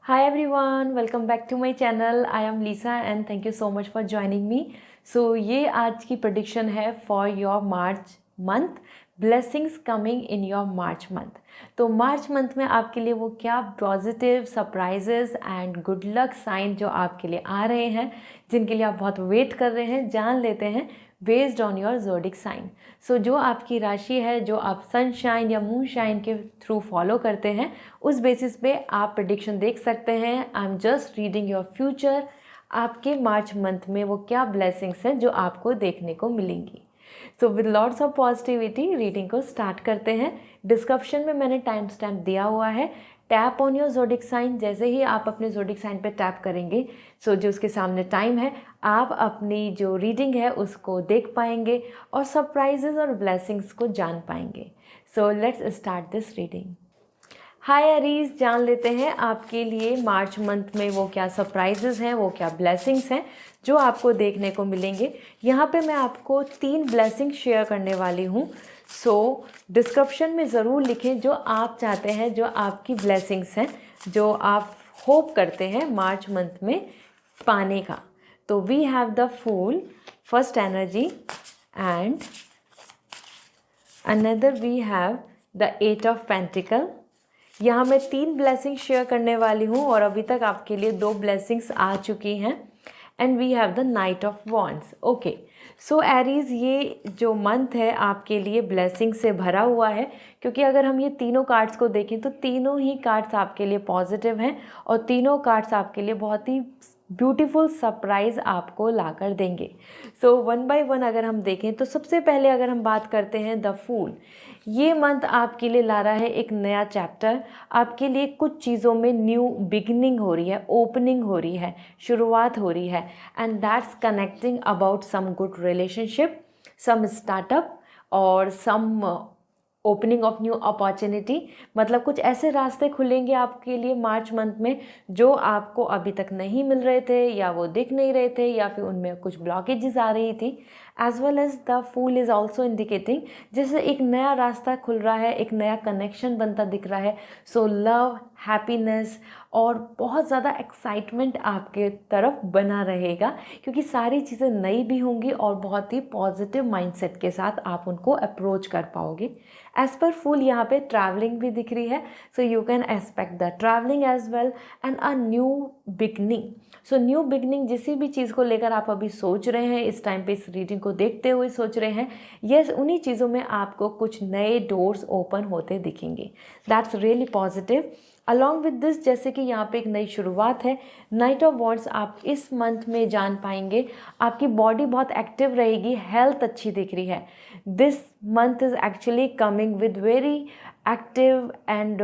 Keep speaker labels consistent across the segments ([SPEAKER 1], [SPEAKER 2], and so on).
[SPEAKER 1] Hi everyone, welcome back to my channel. I am Lisa and thank you so much for joining me. So ये आज की prediction है for your March month. Blessings coming in your March month. तो March month में आपके लिए वो क्या positive surprises and good luck sign जो आपके लिए आ रहे हैं, जिनके लिए आप बहुत वेट कर रहे हैं, जान लेते हैं based on your zodiac sign. So जो आपकी राशि है, जो आप सनशाइन या मूनशाइन के थ्रू फॉलो करते हैं, उस बेसिस पे आप प्रेडिक्शन देख सकते हैं. I am just reading your future. आपके मार्च मंथ में वो क्या ब्लेसिंग्स हैं जो आपको देखने को मिलेंगी. So with lots of positivity reading को स्टार्ट करते हैं. डिस्क्रिप्शन में मैंने टाइम स्टैम्प दिया हुआ है. Tap on your zodiac sign. जैसे ही आप अपने ज़ोडिक साइन पे टैप करेंगे, सो जो उसके सामने टाइम है, आप अपनी जो रीडिंग है उसको देख पाएंगे और सरप्राइजेस और ब्लेसिंग्स को जान पाएंगे. So let's start this reading. Hi Aries, जान लेते हैं आपके लिए मार्च मंथ में वो क्या सरप्राइजेस हैं, वो क्या ब्लेसिंग्स हैं जो आपको देखने को मिलेंगे. यहाँ पे मैं आपको 3 ब्लेसिंग शेयर करने वाली हूँ. सो डिस्क्रिप्शन में ज़रूर लिखें जो आप चाहते हैं, जो आपकी ब्लेसिंग्स हैं, जो आप होप करते हैं मार्च मंथ में पाने का. तो we have the fool, first energy, and another we have the 8 of pentacle. यहाँ मैं 3 ब्लेसिंग शेयर करने वाली हूँ और अभी तक आपके लिए 2 ब्लेसिंग्स आ चुकी हैं. And we have the knight of wands. Okay, so Aries, ये जो मंथ है आपके लिए ब्लेसिंग से भरा हुआ है, क्योंकि अगर हम ये तीनों कार्ड्स को देखें तो तीनों ही कार्ड्स आपके लिए पॉजिटिव हैं और तीनों कार्ड्स आपके लिए बहुत ही ब्यूटीफुल सरप्राइज़ आपको ला कर देंगे. सो वन बाय वन अगर हम देखें तो सबसे पहले अगर हम बात करते हैं द फूल. ये मंथ आपके लिए ला रहा है एक नया चैप्टर. आपके लिए कुछ चीज़ों में न्यू बिगनिंग हो रही है, ओपनिंग हो रही है, शुरुआत हो रही है. And that's connecting about some good relationship, some startup और some opening of new opportunity. मतलब कुछ ऐसे रास्ते खुलेंगे आपके लिए मार्च मंथ में जो आपको अभी तक नहीं मिल रहे थे, या वो दिख नहीं रहे थे, या फिर उनमें कुछ ब्लॉकेजेस आ रही थी. As well as the fool is also indicating जैसे एक नया रास्ता खुल रहा है, एक नया कनेक्शन बनता दिख रहा है. सो लव, हैप्पीनेस और बहुत ज़्यादा एक्साइटमेंट आपके तरफ बना रहेगा, क्योंकि सारी चीज़ें नई भी होंगी और बहुत ही पॉजिटिव माइंडसेट के साथ आप उनको अप्रोच कर पाओगे. एज़ पर फूल यहाँ पे ट्रैवलिंग भी दिख रही है. So you can expect the travelling as well and a new beginning. So new beginning, जिस भी चीज़ को लेकर आप अभी सोच रहे हैं, इस टाइम पे इस रीडिंग को देखते हुए सोच रहे हैं, यस, उन्हीं चीज़ों में आपको कुछ नए डोर्स ओपन होते दिखेंगे. That's really positive. Along with this, जैसे कि यहाँ पे एक नई शुरुआत है, नाइट ऑफ वॉन्ड्स आप इस मंथ में जान पाएंगे. आपकी बॉडी बहुत एक्टिव रहेगी, हेल्थ अच्छी दिख रही है. This month is actually coming with very active and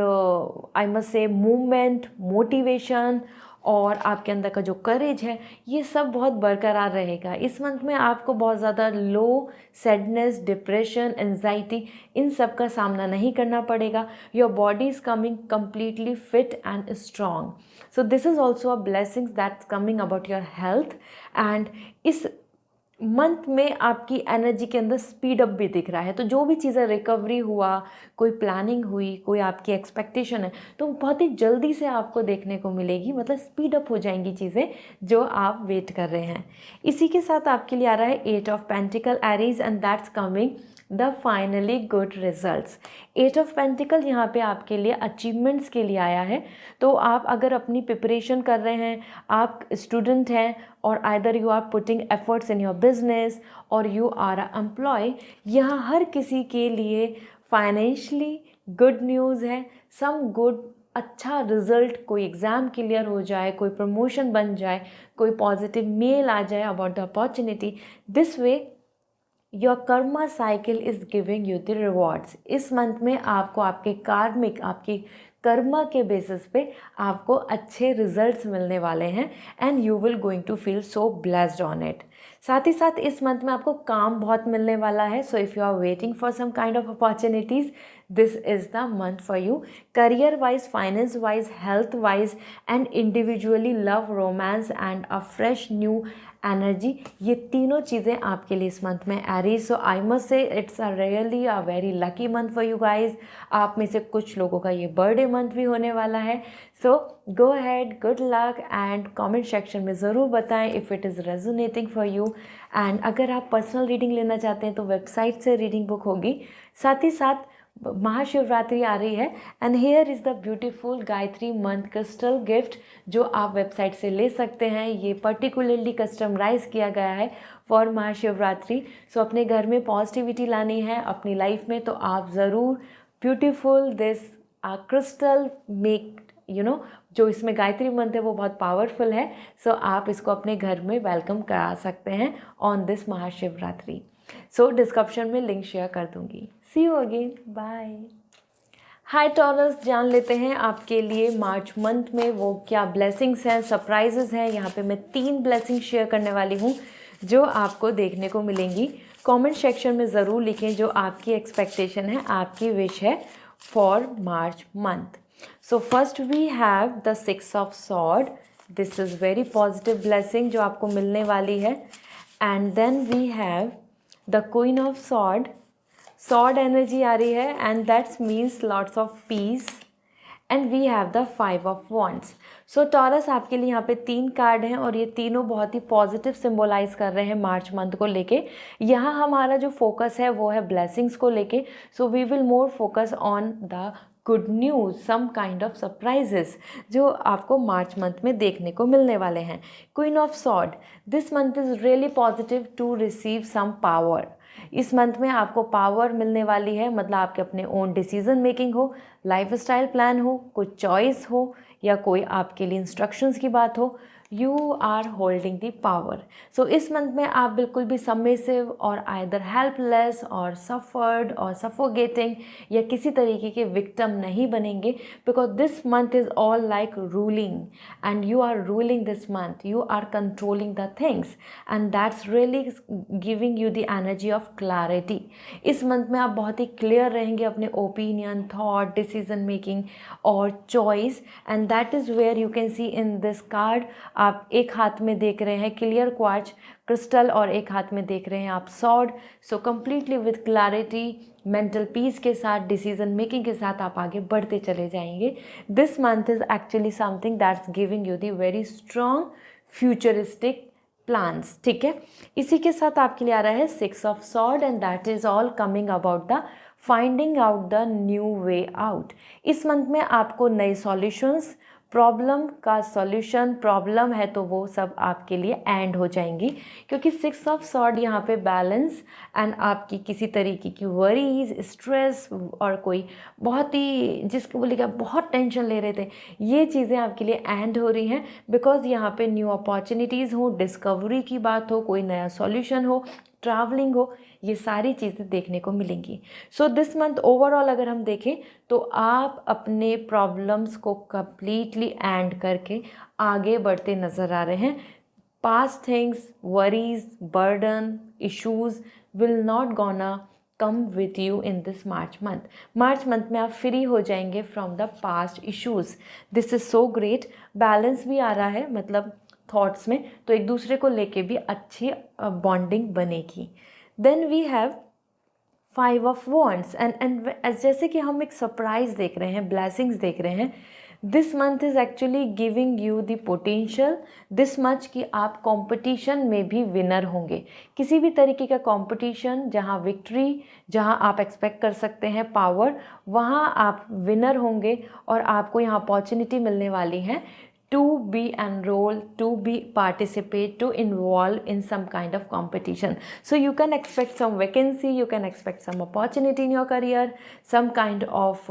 [SPEAKER 1] I must से मूवमेंट, मोटिवेशन, और आपके अंदर का जो करेज है ये सब बहुत बरकरार रहेगा. इस मंथ में आपको बहुत ज़्यादा लो, सैडनेस, डिप्रेशन, एंजाइटी, इन सब का सामना नहीं करना पड़ेगा. Your body is coming completely fit and strong. So this is also a blessings that's coming about your health. And इस मंथ में आपकी एनर्जी के अंदर स्पीड अप भी दिख रहा है. तो जो भी चीज़ें रिकवरी हुआ, कोई प्लानिंग हुई, कोई आपकी एक्सपेक्टेशन है, तो बहुत ही जल्दी से आपको देखने को मिलेगी. मतलब स्पीड अप हो जाएंगी चीज़ें जो आप वेट कर रहे हैं. इसी के साथ आपके लिए आ रहा है 8 of pentacle Aries and that's coming the finally good results. 8 of pentacle यहाँ पे आपके लिए अचीवमेंट्स के लिए आया है. तो आप अगर अपनी प्रिपरेशन कर रहे हैं, आप स्टूडेंट हैं, और either you are putting efforts in your business और यू आर अ एम्प्लॉय, यहाँ हर किसी के लिए फाइनेंशियली गुड न्यूज़ है. सम गुड, अच्छा रिजल्ट, कोई एग्ज़ाम क्लियर हो जाए, कोई प्रमोशन बन जाए, कोई पॉजिटिव मेल आ जाए about the opportunity. This way your Karma cycle is giving you the rewards. इस मंथ में आपको आपके कार्मिक, आपकी कर्मा के बेसिस पे आपको अच्छे रिजल्ट्स मिलने वाले हैं and you will going to feel so blessed on it. साथ ही साथ इस मंथ में आपको काम बहुत मिलने वाला है. So if you are waiting for some kind of opportunities, this is the month for you. Career wise, finance wise, health wise and individually, love, romance and a fresh new energy, ये तीनों चीज़ें आपके लिए इस month में आ रही. So I must say it's a really a very lucky month for you guys. आप में से कुछ लोगों का ये बर्थडे मंथ भी होने वाला है. So go ahead, good luck and comment section में ज़रूर बताएं if it is resonating for you. And अगर आप पर्सनल रीडिंग लेना चाहते हैं तो वेबसाइट से रीडिंग बुक होगी। साथ ही साथ महाशिवरात्रि आ रही है and here is the beautiful Gayatri month crystal gift जो आप वेबसाइट से ले सकते हैं। ये पर्टिकुलरली कस्टमाइज़ किया गया है फॉर महाशिवरात्रि। सो अपने घर में पॉजिटिविटी लानी है अपनी लाइफ में तो आप ज़रूर ब्यूटीफुल दिस क्रिस्टल मेक जो इसमें गायत्री मंत्र है वो बहुत पावरफुल है। सो आप इसको अपने घर में वेलकम करा सकते हैं on this Mahashivratri. So description में लिंक शेयर कर दूंगी। See you again, bye. Hi Taurus, जान लेते हैं आपके लिए मार्च मंथ में वो क्या ब्लेसिंग्स हैं, सरप्राइजेस हैं। यहाँ पे मैं 3 ब्लेसिंग शेयर करने वाली हूँ जो आपको देखने को मिलेंगी। कमेंट सेक्शन में ज़रूर लिखें जो आपकी एक्सपेक्टेशन है, आपकी विश है for March month. So first we have the 6 of sword. This is very positive blessing जो आपको मिलने वाली है। And then we have the queen of sword. Sword energy आ रही है and that's means lots of peace. And we have the 5 of wands. So Taurus आपके लिए यहाँ पे 3 कार्ड हैं और ये तीनों बहुत ही पॉजिटिव सिंबलाइज कर रहे हैं मार्च मंथ को लेके। यहाँ हमारा जो फोकस है वो है ब्लेसिंग्स को लेके। So we will more focus on the good news, some kind of surprises जो आपको मार्च मंथ में देखने को मिलने वाले हैं। Queen of sword, this month is really positive to receive some power. इस मंथ में आपको पावर मिलने वाली है, मतलब आपके अपने ओन डिसीजन मेकिंग हो, लाइफस्टाइल प्लान हो, कुछ चॉइस हो या कोई आपके लिए इंस्ट्रक्शंस की बात हो, you are holding the power. So इस मंथ में आप बिल्कुल भी सबमिसिव और आइदर हेल्पलेस और सफर्ड और सफोगेटिंग या किसी तरीके के विक्टिम नहीं बनेंगे, because this month is all like ruling and you are ruling this month, you are controlling the things and that's really giving you the energy of clarity. इस month में आप बहुत ही क्लियर रहेंगे अपने ओपिनियन, थॉट, डिसीजन मेकिंग और choice. And that is where you can see in this card आप एक हाथ में देख रहे हैं क्लियर क्वार्ट्ज क्रिस्टल और एक हाथ में देख रहे हैं आप sword. So completely with clarity, mental peace के साथ, डिसीजन मेकिंग के साथ आप आगे बढ़ते चले जाएंगे। This month is actually something that's giving you the very strong futuristic plans. ठीक है, इसी के साथ आपके लिए आ रहा है 6 of sword and that is all coming about the finding out the new way out. इस मंथ में आपको नए सॉल्यूशंस, प्रॉब्लम का सॉल्यूशन, प्रॉब्लम है तो वो सब आपके लिए एंड हो जाएंगी, क्योंकि 6 ऑफ सॉर्ड यहाँ पे बैलेंस एंड आपकी किसी तरीके की वरीज, स्ट्रेस और कोई बहुत ही जिसको बोलेगा बहुत टेंशन ले रहे थे, ये चीज़ें आपके लिए एंड हो रही हैं। बिकॉज यहाँ पे न्यू अपॉर्चुनिटीज़ हो, डिस्कवरी की बात हो, कोई नया सॉल्यूशन हो, ट्रैवलिंग हो, ये सारी चीज़ें देखने को मिलेंगी। सो दिस मंथ ओवरऑल अगर हम देखें तो आप अपने प्रॉब्लम्स को कंप्लीटली एंड करके आगे बढ़ते नज़र आ रहे हैं। Past things, worries, burden, issues will not gonna come with you in this March month. March month में आप फ्री हो जाएंगे from the past issues. This is so great. Balance भी आ रहा है, मतलब थॉट्स में, तो एक दूसरे को लेके भी अच्छी बॉन्डिंग बनेगी। Then we have 5 of wands and जैसे कि हम एक सरप्राइज देख रहे हैं, ब्लेसिंग्स देख रहे हैं। This month is actually giving you the potential this much कि आप कंपटीशन में भी विनर होंगे। किसी भी तरीके का कंपटीशन जहां विक्ट्री, जहां आप एक्सपेक्ट कर सकते हैं पावर, वहां आप विनर होंगे और आपको यहाँ अपॉर्चुनिटी मिलने वाली है to be enrolled, to be participate, to involve in some kind of competition. So you can expect some vacancy, you can expect some opportunity in your career, some kind of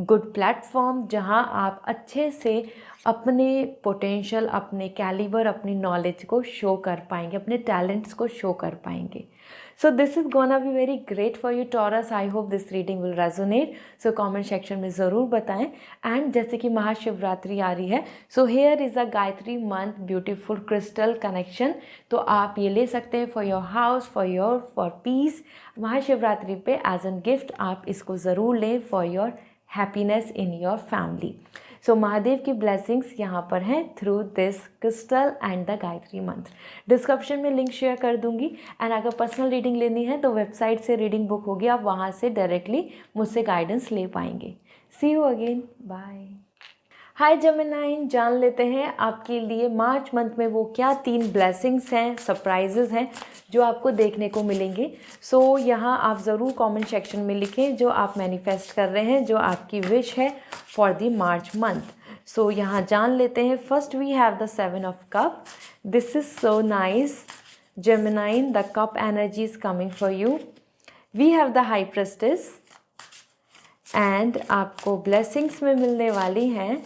[SPEAKER 1] good platform जहाँ आप अच्छे से अपने potential, अपने calibre, अपनी knowledge को show कर पाएंगे, अपने टैलेंट्स को शो कर पाएंगे। So this is gonna be very great for you taurus. I hope this reading will resonate. So comment section में ज़रूर बताएं। एंड जैसे कि महाशिवरात्रि आ रही है, so here is a Gayatri month beautiful crystal connection, तो आप ये ले सकते हैं for your house, for peace. Mahashivratri पे एज एन गिफ्ट आप इसको ज़रूर लें for your happiness in your family. So Mahadev की ब्लेसिंग्स यहाँ पर हैं through this crystal and the Gayatri mantra. Description में लिंक शेयर कर दूंगी। एंड अगर पर्सनल रीडिंग लेनी है तो वेबसाइट से रीडिंग बुक होगी, आप वहाँ से डायरेक्टली मुझसे गाइडेंस ले पाएंगे। See you again, bye. Hi Gemini, जान लेते हैं आपके लिए मार्च मंथ में वो क्या 3 ब्लेसिंग्स हैं, सरप्राइजेस हैं जो आपको देखने को मिलेंगे। सो यहाँ आप ज़रूर कमेंट सेक्शन में लिखें जो आप मैनिफेस्ट कर रहे हैं, जो आपकी विश है फॉर द मार्च मंथ। सो यहाँ जान लेते हैं। First we have the 7 of cup. This is so nice Gemini, the cup energy is coming for you. We have the high priestess and आपको ब्लेसिंग्स में मिलने वाली हैं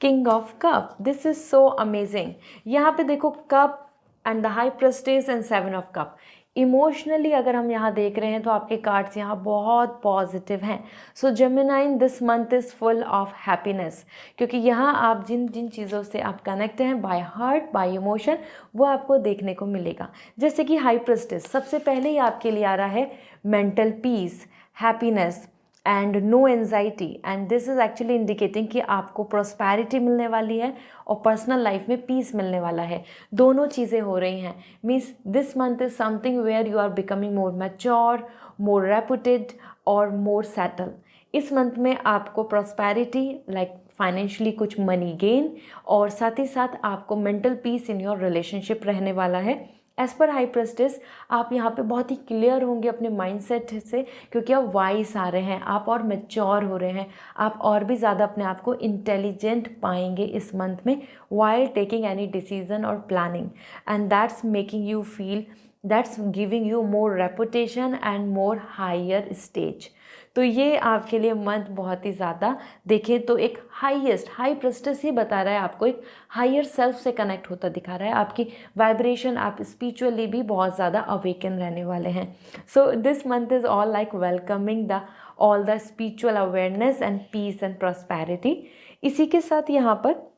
[SPEAKER 1] king of cup. This is so amazing. यहाँ पे देखो cup and the high priestess and 7 of cup. Emotionally अगर हम यहाँ देख रहे हैं तो आपके कार्ड्स यहाँ बहुत पॉजिटिव हैं। So Gemini, this month is full of happiness, क्योंकि यहाँ आप जिन जिन चीज़ों से आप कनेक्ट हैं बाय हार्ट बाय इमोशन, वो आपको देखने को मिलेगा। जैसे कि हाई प्रेस्टिस सबसे पहले ही आपके लिए आ रहा है mental peace, happiness and no anxiety, and this is actually indicating कि आपको प्रॉस्पेरिटी मिलने वाली है और पर्सनल लाइफ में पीस मिलने वाला है। दोनों चीज़ें हो रही हैं। Means this month is something where you are becoming more mature, more reputed और मोर सेटल। इस मंथ में आपको प्रॉस्पेरिटी लाइक फाइनेंशियली कुछ मनी गेन, और साथ ही साथ आपको mental peace in your relationship रहने वाला है। एज़ पर हाई प्रेस्टिस आप यहाँ पे बहुत ही क्लियर होंगे अपने माइंडसेट से, क्योंकि आप वाइस आ रहे हैं, आप और मैच्योर हो रहे हैं, आप और भी ज़्यादा अपने आप को इंटेलिजेंट पाएंगे इस मंथ में वाइल टेकिंग एनी डिसीजन और planning, and that's making you feel, that's giving you more reputation and more higher stage. तो ये आपके लिए मंथ बहुत ही ज़्यादा देखें तो एक हाई प्रेस्टिस ही बता रहा है, आपको एक हायर सेल्फ से कनेक्ट होता दिखा रहा है। आपकी वाइब्रेशन, आप स्पिरिचुअली भी बहुत ज़्यादा अवेकन रहने वाले हैं। So this month is all like welcoming the all the spiritual awareness and peace and prosperity. इसी के साथ यहाँ पर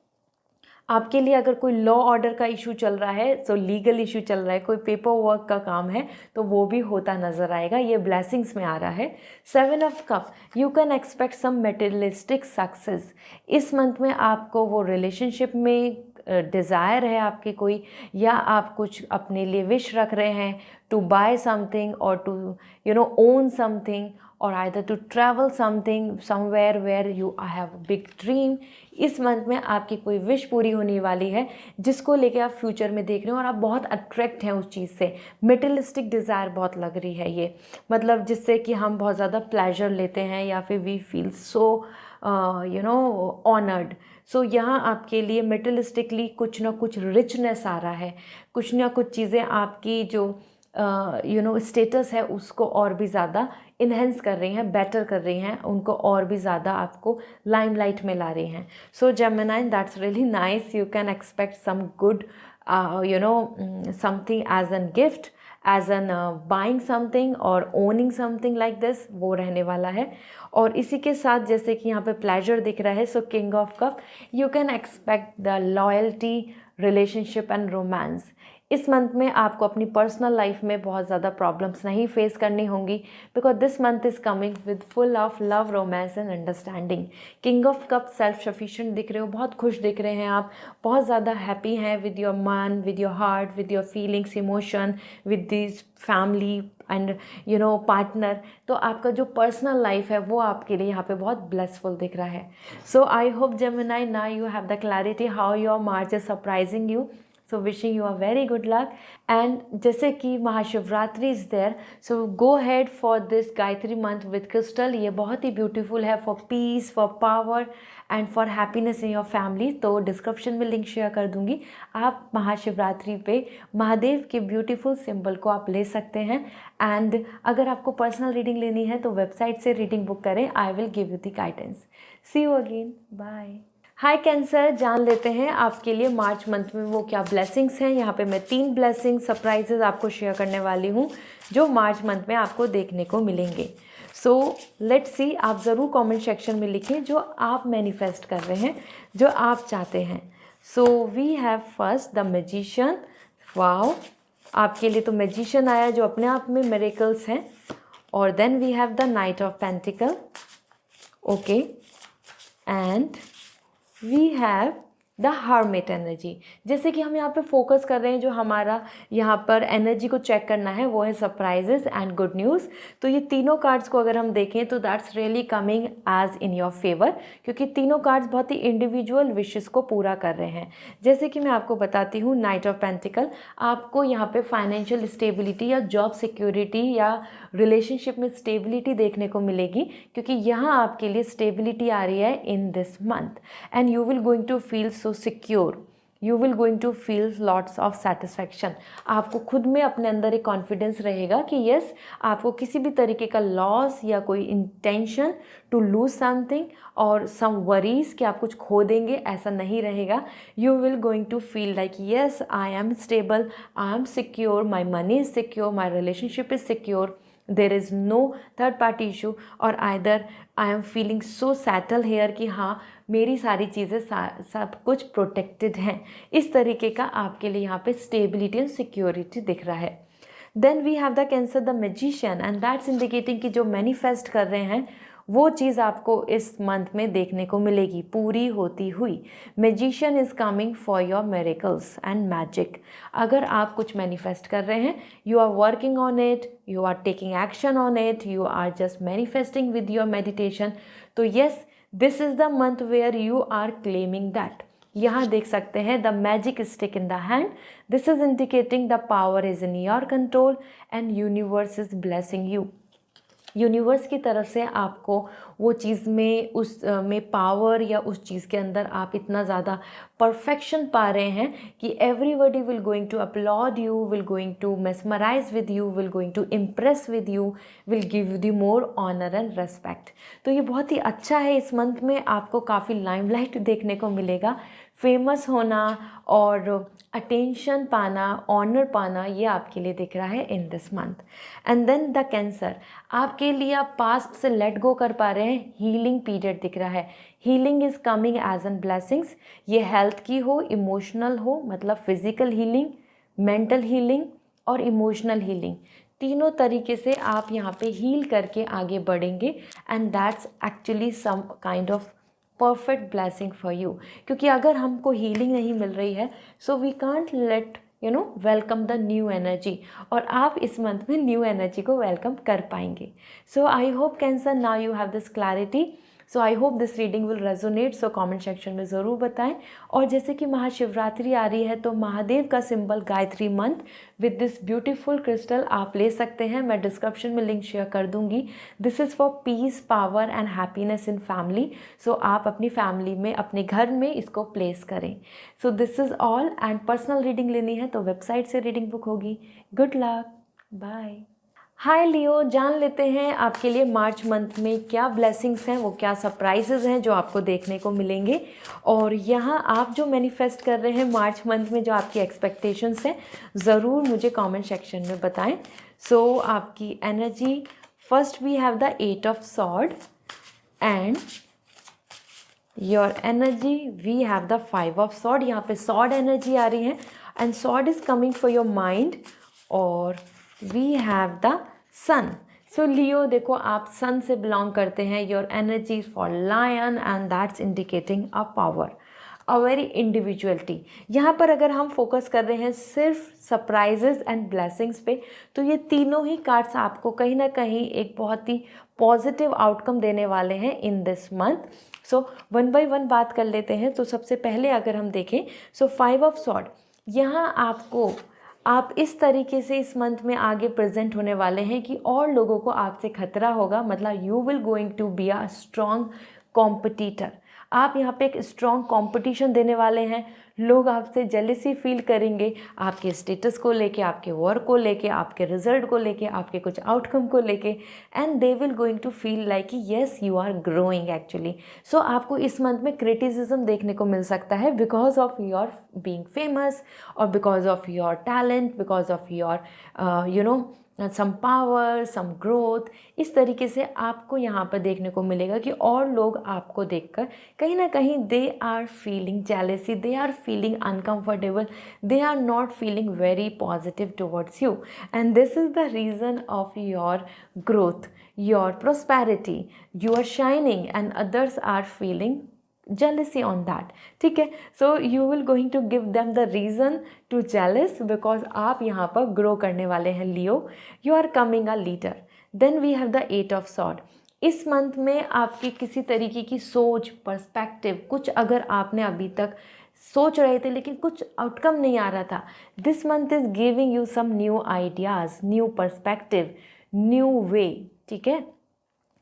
[SPEAKER 1] आपके लिए अगर कोई लॉ ऑर्डर का इशू चल रहा है, तो लीगल इशू चल रहा है, कोई पेपर वर्क का काम है, तो वो भी होता नज़र आएगा। ये ब्लेसिंग्स में आ रहा है। 7 of cup, you can expect some materialistic success. इस मंथ में आपको वो रिलेशनशिप में डिज़ायर है आपके कोई, या आप कुछ अपने लिए विश रख रहे हैं टू बाय समथिंग और टू ओन समथिंग, और either to travel something somewhere where you have big dream. इस मंथ में आपकी कोई विश पूरी होने वाली है जिसको लेके आप फ्यूचर में देख रहे हो और आप बहुत अट्रैक्ट हैं उस चीज़ से। मेटेरियलिस्टिक डिज़ायर बहुत लग रही है ये, मतलब जिससे कि हम बहुत ज़्यादा प्लेजर लेते हैं या फिर वी फील सो ऑनर्ड। सो यहाँ आपके लिए मेटेरियलिस्टिकली कुछ ना कुछ रिचनेस आ रहा है, कुछ ना कुछ चीज़ें आपकी जो स्टेटस है उसको और भी ज़्यादा इन्हेंस कर रही हैं, बेटर कर रही हैं, उनको और भी ज़्यादा आपको लाइमलाइट में ला रही हैं। So Gemini, that's really nice. You can expect some good something as an gift, as an buying something और ओनिंग समथिंग लाइक दिस, वो रहने वाला है। और इसी के साथ जैसे कि यहाँ पे प्लेजर दिख रहा है, so king of cup, you can expect the loyalty, relationship and romance. इस मंथ में आपको अपनी पर्सनल लाइफ में बहुत ज़्यादा प्रॉब्लम्स नहीं फेस करनी होंगी, because this month is coming with full of love, romance and understanding. King of cup, self sufficient दिख रहे हो, बहुत खुश दिख रहे हैं आप, बहुत ज़्यादा हैप्पी हैं विद योर मन, with your heart, with your feelings, emotion, with this family and partner. तो आपका जो पर्सनल लाइफ है वो आपके लिए यहाँ पे बहुत ब्लेसफुल दिख रहा है। So I hope Gemini, now you have the clarity how your March is surprising you. So wishing you a very good luck. And जैसे कि Mahashivratri is there, so go ahead for this Gayatri month with crystal। ये बहुत ही beautiful है for peace, for power and for happiness in your family। तो description में link share कर दूंगी, आप महाशिवरात्रि पे महादेव के ब्यूटीफुल सिंबल को आप ले सकते हैं। एंड अगर आपको पर्सनल रीडिंग लेनी है तो वेबसाइट से रीडिंग बुक करें, I will give you the guidance. See you again, bye. Hi Cancer, जान लेते हैं आपके लिए मार्च मंथ में वो क्या ब्लेसिंग्स हैं। यहाँ पे मैं 3 ब्लेसिंग सरप्राइजेज आपको शेयर करने वाली हूँ जो मार्च मंथ में आपको देखने को मिलेंगे। सो लेट्स सी, आप ज़रूर कमेंट सेक्शन में लिखें जो आप मैनिफेस्ट कर रहे हैं, जो आप चाहते हैं। So we have first the magician. Wow, आपके लिए तो मैजिशियन आया जो अपने आप में मिरेकल्स हैं। और then we have the knight of pentacle, okay, and we have the hermit energy. जैसे कि हम यहाँ पे फोकस कर रहे हैं, जो हमारा यहाँ पर एनर्जी को चेक करना है वो है सरप्राइजेस एंड गुड न्यूज़। तो ये तीनों कार्ड्स को अगर हम देखें तो that's really coming as in your favour, क्योंकि तीनों कार्ड्स बहुत ही इंडिविजुअल विशेस को पूरा कर रहे हैं। जैसे कि मैं आपको बताती हूँ, नाइट ऑफ पेंटिकल आपको यहाँ पे फाइनेंशियल स्टेबिलिटी या जॉब सिक्योरिटी या रिलेशनशिप में स्टेबिलिटी देखने को मिलेगी, क्योंकि यहाँ आपके लिए स्टेबिलिटी आ रही है in this month and you will going to feel so secure, you will going to feel lots of satisfaction. आपको खुद में अपने अंदर एक कॉन्फिडेंस रहेगा कि यस, आपको किसी भी तरीके का लॉस या कोई इंटेंशन टू लूज समथिंग और सम वरीज कि आप कुछ खो देंगे, ऐसा नहीं रहेगा। You will going to feel like yes, I am stable, I am secure, my money is secure, my relationship is secure, there is no third party issue, और either I am feeling so settle here कि हाँ मेरी सारी चीज़ें सब कुछ protected हैं। इस तरीके का आपके लिए यहाँ पे स्टेबिलिटी एंड सिक्योरिटी दिख रहा है। Then we have the Cancer the magician and that's indicating कि जो मैनिफेस्ट कर रहे हैं वो चीज़ आपको इस मंथ में देखने को मिलेगी पूरी होती हुई। Magician is coming for your miracles and magic. अगर आप कुछ मैनिफेस्ट कर रहे हैं, you are working on it, you are taking action on it, you are just manifesting with your meditation, तो yes this is the month where you are claiming that. यहाँ देख सकते हैं the magic stick in the hand, this is indicating the power is in your control and universe is blessing you. Universe की तरफ से आपको वो चीज़ में उस में पावर या उस चीज़ के अंदर आप इतना ज़्यादा परफेक्शन पा रहे हैं कि everybody will going to applaud you, will going to mesmerize with you, will going to impress with you, will give you more honour and respect. तो ये बहुत ही अच्छा है। इस मंथ में आपको काफ़ी लाइमलाइट देखने को मिलेगा। फेमस होना और अटेंशन पाना, ऑनर पाना, ये आपके लिए दिख रहा है in this month. And then the Cancer, आपके लिए आप पास्ट से लेट गो कर पा रहे हैं, हीलिंग पीरियड दिख रहा है। Healing is coming as an blessings. ये हेल्थ की हो, इमोशनल हो, मतलब फिजिकल हीलिंग, मेंटल हीलिंग और इमोशनल हीलिंग, तीनों तरीके से आप यहाँ पे हील करके आगे बढ़ेंगे and that's actually some kind of perfect blessing for you. क्योंकि अगर हमको हीलिंग नहीं मिल रही है, so we can't let welcome the new energy, और आप इस मंथ में न्यू एनर्जी को वेलकम कर पाएंगे। So I hope Cancer now you have this clarity. So I hope this reading will resonate. So comment section में ज़रूर बताएं। और जैसे कि महाशिवरात्रि आ रही है, तो महादेव का symbol Gayatri mantra with this beautiful crystal आप ले सकते हैं। मैं डिस्क्रिप्शन में लिंक शेयर कर दूंगी। This is for peace, power and happiness in family. So आप अपनी फैमिली में, अपने घर में इसको प्लेस करें। So this is all. And personal reading लेनी है तो वेबसाइट से रीडिंग बुक होगी। Good luck, bye. Hi Leo, जान लेते हैं आपके लिए मार्च मंथ में क्या ब्लेसिंग्स हैं, वो क्या सरप्राइजेज हैं जो आपको देखने को मिलेंगे। और यहाँ आप जो मैनिफेस्ट कर रहे हैं मार्च मंथ में, जो आपकी एक्सपेक्टेशंस हैं, ज़रूर मुझे कमेंट सेक्शन में बताएं। सो आपकी energy, first we have the 8 of sword and your energy we have the 5 of sword. यहाँ पे सॉर्ड एनर्जी आ रही है and sword is coming for your mind, और we have the sun. So Leo देखो, आप सन से belong करते हैं। Your energy for lion and that's indicating a power, a very individuality. यहाँ पर अगर हम फोकस कर रहे हैं सिर्फ सरप्राइजेज एंड ब्लेसिंग्स पे, तो ये तीनों ही कार्ड्स आपको कहीं ना कहीं एक बहुत ही पॉजिटिव आउटकम देने वाले हैं इन this month. So one by one बात कर लेते हैं। तो सबसे पहले अगर हम देखें, सो 5 ऑफ सॉर्ड, यहाँ आपको, आप इस तरीके से इस मंथ में आगे प्रेजेंट होने वाले हैं कि और लोगों को आपसे खतरा होगा, मतलब you will going to be a strong competitor. आप यहाँ पे एक स्ट्रॉन्ग कंपटीशन देने वाले हैं। लोग आपसे जेलसी फील करेंगे आपके स्टेटस को लेके, आपके वर्क को लेके, आपके रिजल्ट को लेके, आपके कुछ आउटकम को लेके, and they will going to feel like कि yes you are growing actually. So आपको इस मंथ में क्रिटिसिज्म देखने को मिल सकता है because of your being famous और because of your talent, because of your some power, some growth. इस तरीके से आपको यहाँ पर देखने को मिलेगा कि और लोग आपको देखकर कहीं ना कहीं they are feeling jealousy, they are feeling uncomfortable, they are not feeling very positive towards you, and this is the reason of your growth, your prosperity. You are shining and others are feeling jealousy on that, ठीक है. So you will going to give them the reason to jealous because आप यहाँ पर grow करने वाले हैं Leo. You are coming a leader. Then we have the 8 of Swords. इस month में आपकी किसी तरीके की सोच, पर्सपेक्टिव, कुछ अगर आपने अभी तक सोच रहे थे लेकिन कुछ आउटकम नहीं आ रहा था, this month is giving you some new ideas, new perspective, new way, ठीक है.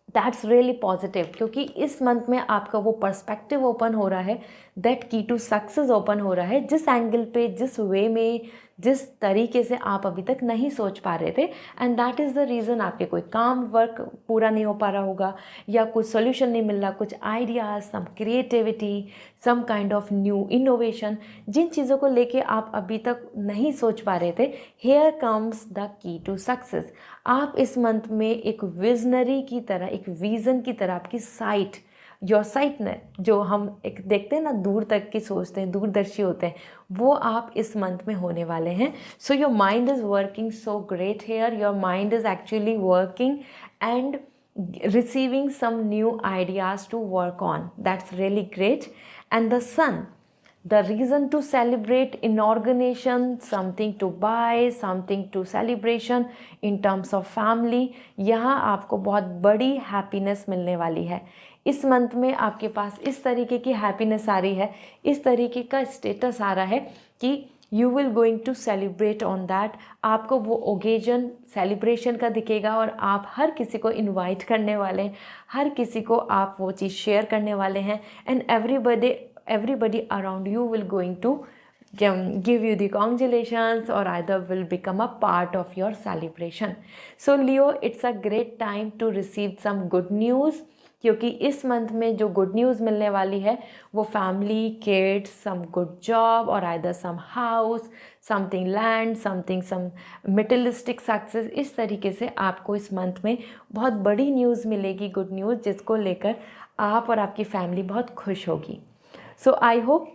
[SPEAKER 1] दैट्स रियली पॉजिटिव, क्योंकि इस मंथ में आपका वो पर्सपेक्टिव ओपन हो रहा है, दैट की टू सक्सेस ओपन हो रहा है, जिस एंगल पे, जिस वे में, जिस तरीके से आप अभी तक नहीं सोच पा रहे थे. And that is the reason आपके कोई काम वर्क पूरा नहीं हो पा रहा होगा, या कुछ सोल्यूशन नहीं मिल रहा, कुछ ideas, some creativity, some kind of new innovation, जिन चीज़ों को लेके आप अभी तक नहीं सोच पा रहे थे. Here comes the key to success. आप इस मंथ में एक विजनरी की तरह, एक विज़न की तरह, आपकी साइट, योर साइट ने जो हम एक देखते हैं ना, दूर तक की सोचते हैं, दूरदर्शी होते हैं, वो आप इस मंथ में होने वाले हैं. So your mind is working so great here. Your mind is actually working and receiving some new ideas to work on. That's really great. And the sun, the reason to celebrate, inorganization, something to buy, something to celebration in terms of family. यहाँ आपको बहुत बड़ी happiness मिलने वाली है. इस month में आपके पास इस तरीके की हैप्पीनेस आ रही है, इस तरीके का स्टेटस आ रहा है कि you will going to celebrate on that. आपको वो ओकेजन सेलिब्रेशन का दिखेगा और आप हर किसी को इनवाइट करने वाले हैं, हर किसी को आप वो चीज़ शेयर करने वाले हैं. And everybody around you will going to give you the congratulations or either will become a part of your celebration. So Leo, it's a great time to receive some good news, क्योंकि इस month में जो good news मिलने वाली है वो family, kids, some good job और either some house, something land, something some materialistic success. इस तरीके से आपको इस मंथ में बहुत बड़ी न्यूज़ मिलेगी, गुड न्यूज़, जिसको लेकर आप और आपकी फैमिली बहुत खुश होगी. सो आई होप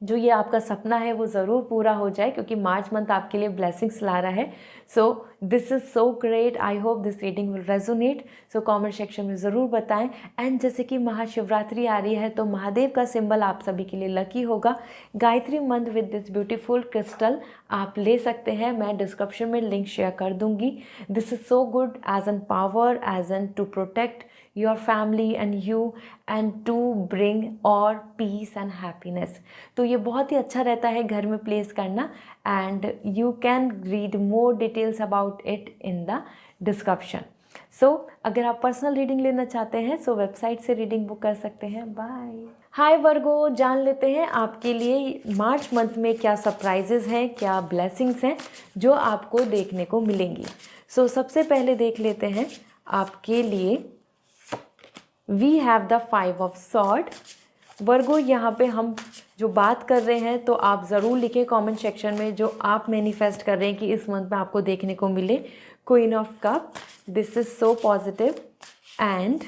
[SPEAKER 1] जो ये आपका सपना है वो ज़रूर पूरा हो जाए, क्योंकि मार्च मंथ आपके लिए ब्लेसिंग्स ला रहा है. सो this is so great. I hope this reading will resonate. So comment section में ज़रूर बताएं. एंड जैसे कि महाशिवरात्रि आ रही है तो महादेव का सिंबल आप सभी के लिए लकी होगा. Gayatri mantra with this beautiful crystal आप ले सकते हैं, मैं डिस्क्रिप्शन में लिंक शेयर कर दूँगी. This is so good as an power, as an to protect your family and you and to bring और peace and happiness. तो ये बहुत ही अच्छा रहता है घर में प्लेस करना. and you can read more details about it in the description. So अगर आप पर्सनल रीडिंग लेना चाहते हैं so वेबसाइट से रीडिंग बुक कर सकते हैं. बाय. हाय वर्गो, जान लेते हैं आपके लिए मार्च मंथ में क्या सरप्राइजेज हैं, क्या ब्लेसिंग्स हैं जो आपको देखने को मिलेंगी. सो सबसे पहले देख लेते हैं आपके लिए we have the 5 of sword. Virgo, यहाँ पे हम जो बात कर रहे हैं तो आप ज़रूर लिखें कमेंट सेक्शन में जो आप मैनिफेस्ट कर रहे हैं कि इस मंथ में आपको देखने को मिले. Queen of cup, this is so positive. And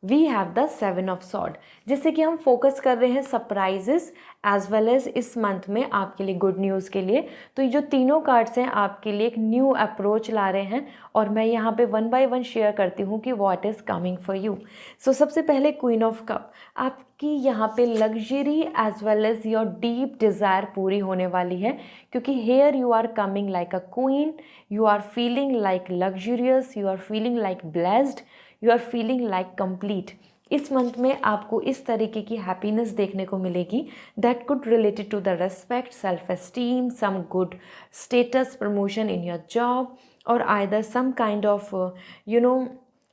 [SPEAKER 1] we have the 7 of sword. जैसे कि हम फोकस कर रहे हैं सरप्राइजेस एज वेल एज इस मंथ में आपके लिए गुड न्यूज़ के लिए, तो ये जो तीनों कार्ड्स हैं आपके लिए एक न्यू अप्रोच ला रहे हैं और मैं यहाँ पे 1 बाय 1 शेयर करती हूँ कि what is coming for you. So सबसे पहले क्वीन ऑफ कप, आपकी यहाँ पे luxury as well as your deep desire पूरी होने वाली है, क्योंकि here you are coming like a queen, you are feeling like luxurious, you are feeling like blessed, you are feeling like complete. इस month में आपको इस तरीके की हैप्पीनेस देखने को मिलेगी that could related to the respect, self esteem, some good status, promotion in your job और either some kind of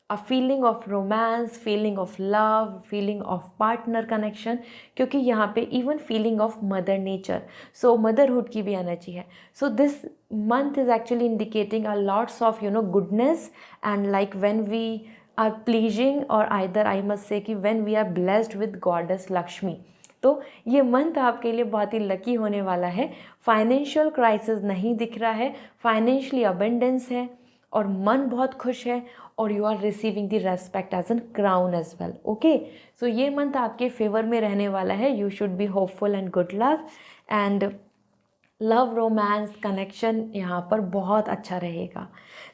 [SPEAKER 1] a feeling of romance, feeling of love, feeling of partner connection, क्योंकि यहाँ पे even feeling of mother nature, so motherhood की भी energy है. So this month is actually indicating a lots of goodness and like when we are pleasing or either I must say कि when we are blessed with goddess Lakshmi. तो ये month आपके लिए बहुत ही lucky होने वाला है. फाइनेंशियल क्राइसिस नहीं दिख रहा है, फाइनेंशियली अबेंडेंस है और मन बहुत खुश है और you are receiving the respect as an crown as well. Okay, so ये मंथ आपके फेवर में रहने वाला है. You should be hopeful and good luck and love, romance, connection यहाँ पर बहुत अच्छा रहेगा.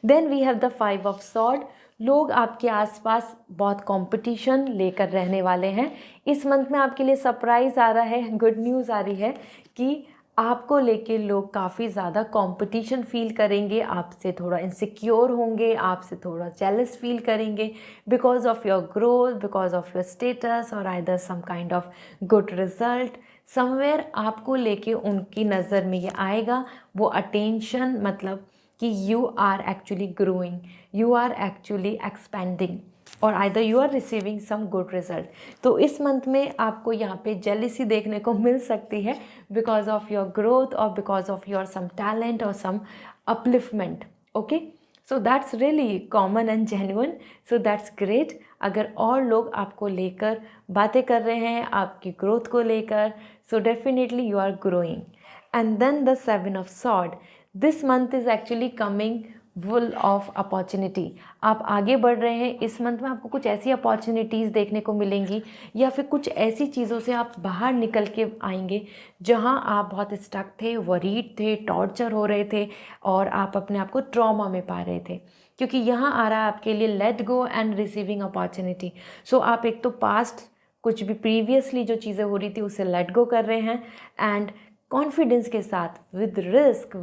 [SPEAKER 1] Then we have the 5 of sword. लोग आपके आसपास बहुत कंपटीशन लेकर रहने वाले हैं। इस मंथ में आपके लिए सरप्राइज़ आ रहा है, गुड न्यूज़ आ रही है कि आपको लेके लोग काफ़ी ज़्यादा कंपटीशन फील करेंगे, आपसे थोड़ा इनसिक्योर होंगे, आपसे थोड़ा जेलस फील करेंगे because of your growth, because of your status और either some kind of good result. Somewhere आपको लेके उनकी नज़र में ये आएगा, वो अटेंशन, मतलब कि you are actually growing, you are actually expending और either you are receiving some good result. तो इस मंथ में आपको यहाँ पे जेलिसी देखने को मिल सकती है बिकॉज ऑफ योर ग्रोथ और because of your some talent और some upliftment. Okay, so that's really common and genuine, so that's great. अगर और लोग आपको लेकर बातें कर रहे हैं आपकी ग्रोथ को लेकर, so definitely you are growing. And then the 7 of sword, this month is actually coming full of opportunity. आप आगे बढ़ रहे हैं, इस मंथ में आपको कुछ ऐसी अपॉर्चुनिटीज़ देखने को मिलेंगी या फिर कुछ ऐसी चीज़ों से आप बाहर निकल के आएंगे जहां आप बहुत स्टक थे, वरीड थे, टॉर्चर हो रहे थे और आप अपने आप को ट्रॉमा में पा रहे थे, क्योंकि यहाँ आ रहा है आपके लिए let go and receiving opportunity. So आप एक तो पास्ट कुछ भी प्रीवियसली जो चीज़ें हो रही थी उसे लेट गो कर रहे हैं एंड कॉन्फिडेंस के साथ, with risk,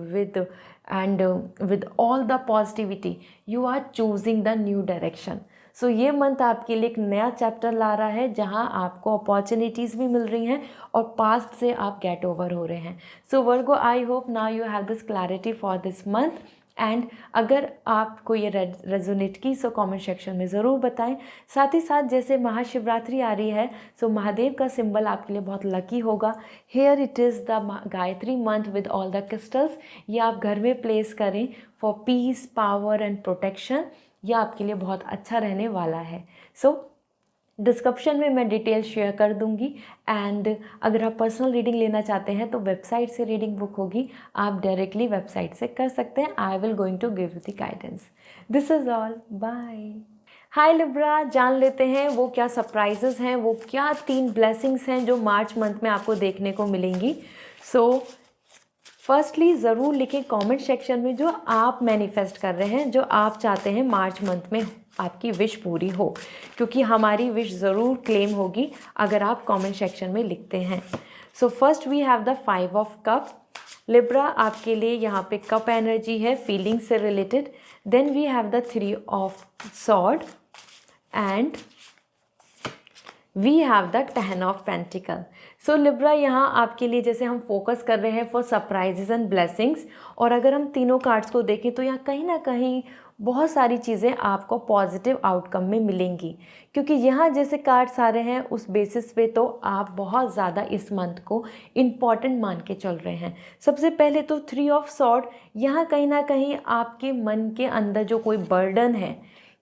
[SPEAKER 1] with all the positivity you are choosing the new direction. So ये मंथ आपके लिए एक नया चैप्टर ला रहा है जहां आपको अपॉर्चुनिटीज़ भी मिल रही हैं और पास्ट से आप गेट ओवर हो रहे हैं। So Virgo, I hope now you have this clarity for this month. And अगर आपको ये रेजोनेट की सो कमेंट सेक्शन में ज़रूर बताएं। साथ ही साथ जैसे महाशिवरात्रि आ रही है, सो महादेव का सिंबल आपके लिए बहुत लकी होगा। Here it is the Gayatri mantra with all the crystals. ये आप घर में प्लेस करें for peace, power and protection. यह आपके लिए बहुत अच्छा रहने वाला है। सो डिस्क्रिप्शन में मैं डिटेल शेयर कर दूंगी एंड अगर आप पर्सनल रीडिंग लेना चाहते हैं तो वेबसाइट से रीडिंग बुक होगी, आप डायरेक्टली वेबसाइट से कर सकते हैं। I will going to give you the guidance. This is all, bye. Hi Libra, जान लेते हैं वो क्या सरप्राइजेस हैं, वो क्या 3 ब्लेसिंग्स हैं जो मार्च मंथ में आपको देखने को मिलेंगी। सो फर्स्टली ज़रूर लिखें कमेंट सेक्शन में जो आप मैनिफेस्ट कर रहे हैं, जो आप चाहते हैं मार्च मंथ में आपकी विश पूरी हो, क्योंकि हमारी विश ज़रूर क्लेम होगी अगर आप कमेंट सेक्शन में लिखते हैं। So first we have the 5 of cup. Libra, आपके लिए यहाँ पे कप एनर्जी है, फीलिंग से related. Then we have the 3 of sword and we have the 10 of pentacle. So Libra, यहाँ आपके लिए जैसे हम फोकस कर रहे हैं फॉर सरप्राइजेस एंड ब्लेसिंग्स, और अगर हम तीनों कार्ड्स को देखें तो यहाँ कहीं ना कहीं बहुत सारी चीज़ें आपको पॉजिटिव आउटकम में मिलेंगी, क्योंकि यहाँ जैसे कार्ड्स आ रहे हैं उस बेसिस पे तो आप बहुत ज़्यादा इस मंथ को इम्पॉर्टेंट मान के चल रहे हैं। सबसे पहले तो 3 ऑफ सॉर्ड, यहाँ कहीं ना कहीं आपके मन के अंदर जो कोई बर्डन है,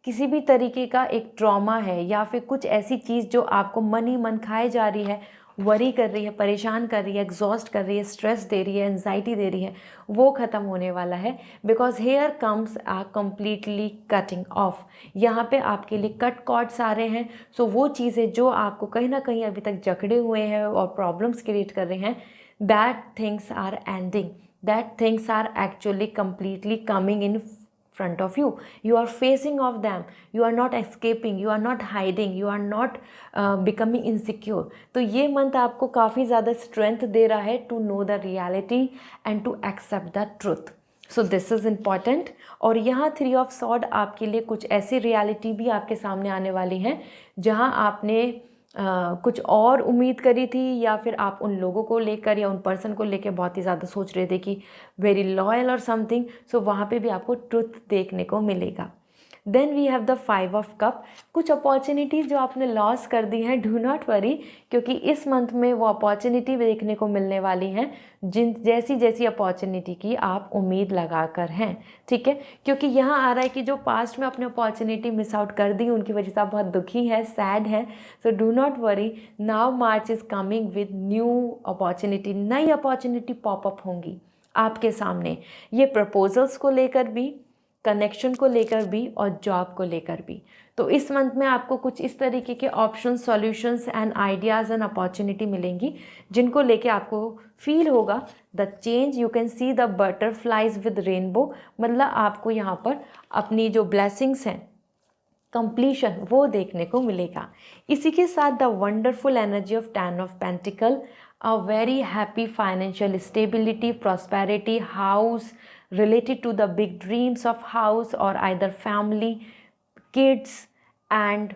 [SPEAKER 1] किसी भी तरीके का एक ट्रॉमा है या फिर कुछ ऐसी चीज़ जो आपको मन ही मन खाए जा रही है, वरी कर रही है, परेशान कर रही है, एग्जॉस्ट कर रही है, स्ट्रेस दे रही है, एंजाइटी दे रही है, वो ख़त्म होने वाला है। Because here comes are completely cutting off. यहाँ पे आपके लिए कट कॉर्ड्स आ रहे हैं। सो वो चीज़ें जो आपको कहीं ना कहीं अभी तक जकड़े हुए हैं और प्रॉब्लम्स क्रिएट कर रहे हैं, that things are ending, that things are actually completely coming in front of you. You are facing of them, you are not escaping, you are not hiding, you are not becoming insecure. तो ये month आपको काफ़ी ज़्यादा strength दे रहा है to know the reality and to accept the truth. So this is important. और यहाँ 3 ऑफ सॉर्ड आपके लिए कुछ ऐसी रियलिटी भी आपके सामने आने वाली हैं जहाँ आपने कुछ और उम्मीद करी थी, या फिर आप उन लोगों को लेकर या उन पर्सन को लेकर बहुत ही ज़्यादा सोच रहे थे कि वेरी लॉयल और समथिंग। सो वहाँ पे भी आपको ट्रुथ देखने को मिलेगा। Then we have the 5 of cup. कुछ अपॉर्चुनिटीज़ जो आपने लॉस कर दी हैं, डू नॉट वरी, क्योंकि इस मंथ में वो अपॉर्चुनिटी देखने को मिलने वाली हैं जैसी जैसी अपॉर्चुनिटी की आप उम्मीद लगा कर हैं। ठीक है, क्योंकि यहाँ आ रहा है कि जो पास्ट में अपने अपॉर्चुनिटी मिस आउट कर दी उनकी वजह से आप बहुत दुखी है, सैड है। So do not worry, now March is coming with new opportunity. नई अपॉर्चुनिटी पॉपअप होंगी आपके सामने, ये प्रपोजल्स को लेकर भी, कनेक्शन को लेकर भी और जॉब को लेकर भी। तो इस मंथ में आपको कुछ इस तरीके के option, solutions and ideas and opportunity मिलेंगी जिनको लेके आपको फील होगा the change. You can see the butterflies with rainbow, मतलब आपको यहाँ पर अपनी जो ब्लेसिंग्स हैं कंप्लीशन वो देखने को मिलेगा। इसी के साथ the wonderful energy of 10 of pentacle, a very happy financial stability, prosperity, house related to the big dreams of house or either family, kids and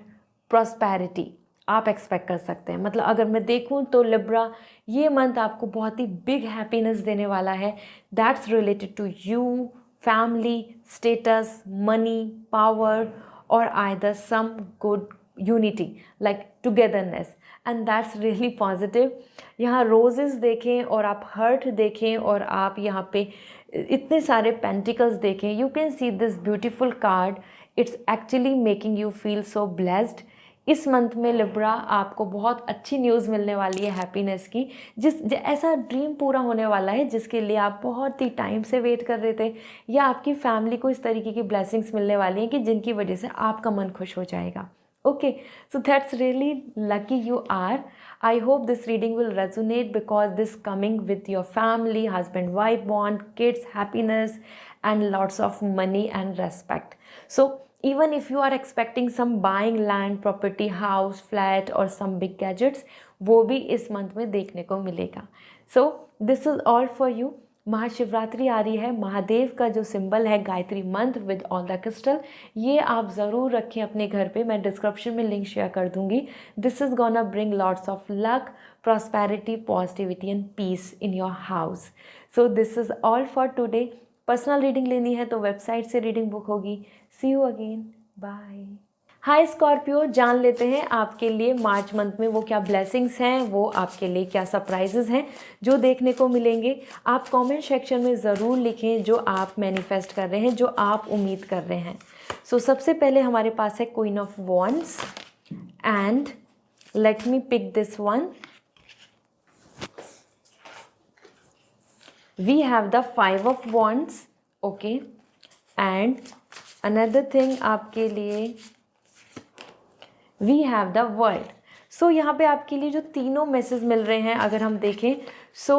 [SPEAKER 1] prosperity आप एक्सपेक्ट कर सकते हैं। मतलब अगर मैं देखूं तो लिब्रा, ये मंथ आपको बहुत ही बिग हैप्पीनेस देने वाला है। That's related to you, family, status, money, power और either some good unity like togetherness, and that's really positive. यहाँ रोजेस देखें और आप हर्ट देखें और आप यहाँ पे इतने सारे पेंटिकल्स देखें, you can see this beautiful card, it's actually making you feel so blessed. इस मंथ में लिब्रा आपको बहुत अच्छी न्यूज़ मिलने वाली है हैप्पीनेस की, ऐसा ड्रीम पूरा होने वाला है जिसके लिए आप बहुत ही टाइम से वेट कर रहे थे, या आपकी फैमिली को इस तरीके की ब्लेसिंग्स मिलने वाली हैं कि जिनकी वजह से आपका मन खुश हो जाएगा। Okay, so that's really lucky you are. I hope this reading will resonate because this coming with your family, husband-wife bond, kids, happiness, and lots of money and respect. So even if you are expecting some buying land, property, house, flat or some big gadgets, वो भी इस month में देखने को मिलेगा। So this is all for you. Mahashivratri आ रही है, महादेव का जो सिंबल है Gayatri mantra with all the crystal, ये आप ज़रूर रखें अपने घर पे। मैं डिस्क्रिप्शन में लिंक शेयर कर दूंगी। This is gonna bring lots of luck, prosperity, positivity and peace in your house. So this is all for today. Personal reading लेनी है तो वेबसाइट से रीडिंग बुक होगी। See you again, bye. Hi Scorpio, जान लेते हैं आपके लिए मार्च मंथ में वो क्या ब्लेसिंग्स हैं, वो आपके लिए क्या सरप्राइजेस हैं जो देखने को मिलेंगे। आप कमेंट सेक्शन में ज़रूर लिखें जो आप मैनिफेस्ट कर रहे हैं, जो आप उम्मीद कर रहे हैं। सो सबसे पहले हमारे पास है queen of wands, and let me pick this one. We have the 5 of wands, okay, and another thing आपके लिए we have the world. So यहाँ पे आपके लिए जो तीनों मैसेज मिल रहे हैं अगर हम देखें, so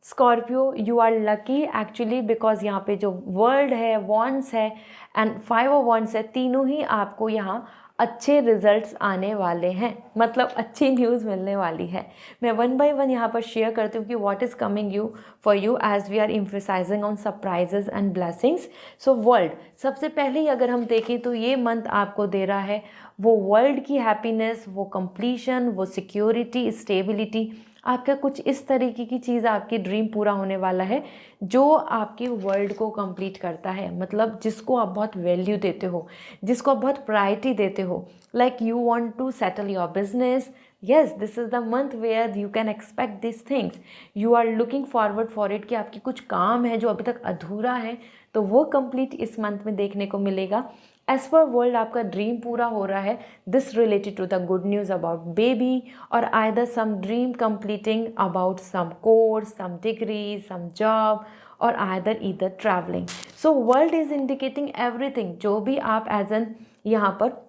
[SPEAKER 1] Scorpio you are lucky actually because यहाँ पे जो वर्ल्ड है, वॉन्ड्स है एंड 5 ऑफ वॉन्ड्स है, तीनों ही आपको यहाँ अच्छे रिजल्ट्स आने वाले हैं, मतलब अच्छी न्यूज़ मिलने वाली है। मैं 1 बाय 1 यहाँ पर शेयर करती हूँ कि what is coming you for you as we are emphasizing on surprises and blessings. So world, सबसे पहले ही अगर हम देखें तो ये मंथ आपको दे रहा है वो वर्ल्ड की हैप्पीनेस, वो कंप्लीशन, वो सिक्योरिटी, स्टेबिलिटी। आपका कुछ इस तरीके की चीज़, आपकी ड्रीम पूरा होने वाला है जो आपके वर्ल्ड को कंप्लीट करता है, मतलब जिसको आप बहुत वैल्यू देते हो, जिसको आप बहुत प्रायोरिटी देते हो। Like you want to settle your business, yes, this is the month where you can expect these things. You are looking forward for it कि आपकी कुछ काम है जो अभी तक अधूरा है तो वो कंप्लीट इस मंथ में देखने को मिलेगा। एज पर वर्ल्ड आपका ड्रीम पूरा हो रहा है। This related to the good news about baby और either some dream completing about some course, some degree, some job और either travelling. So world is indicating everything. जो भी आप एज एन यहाँ पर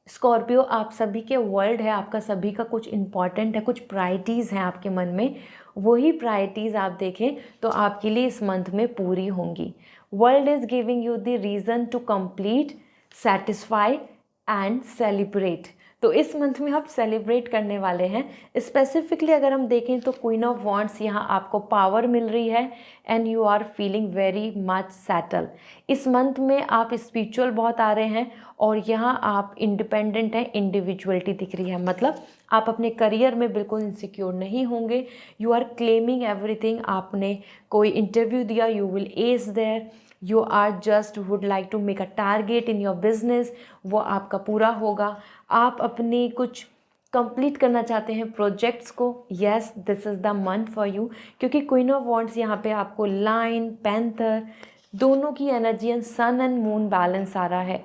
[SPEAKER 1] स्कॉर्पियो, आप सभी के वर्ल्ड है, आपका सभी का कुछ इम्पॉर्टेंट है, कुछ प्रायोरिटीज़ हैं आपके मन में, वही प्रायोरिटीज़ आप देखें तो आपके लिए इस मंथ में पूरी होंगी। World is giving you the reason to complete, satisfy and celebrate. तो इस मंथ में आप सेलिब्रेट करने वाले हैं। स्पेसिफिकली अगर हम देखें तो क्वीन ऑफ वॉन्ड्स, यहाँ आपको पावर मिल रही है and you are feeling very much settle. इस मंथ में आप स्पिरिचुअल बहुत आ रहे हैं और यहाँ आप इंडिपेंडेंट हैं, इंडिविजुअलिटी दिख रही है, मतलब आप अपने करियर में बिल्कुल इनसिक्योर नहीं होंगे। You are claiming everything. आपने कोई इंटरव्यू दिया, you will ace there. You are just would like to make a target in your business, वो आपका पूरा होगा। आप अपनी कुछ कंप्लीट करना चाहते हैं प्रोजेक्ट्स को, yes this is the month for you, क्योंकि क्वीन ऑफ वॉन्ड्स यहाँ पे आपको लाइन, पैंथर दोनों की energy and sun and moon balance आ रहा है।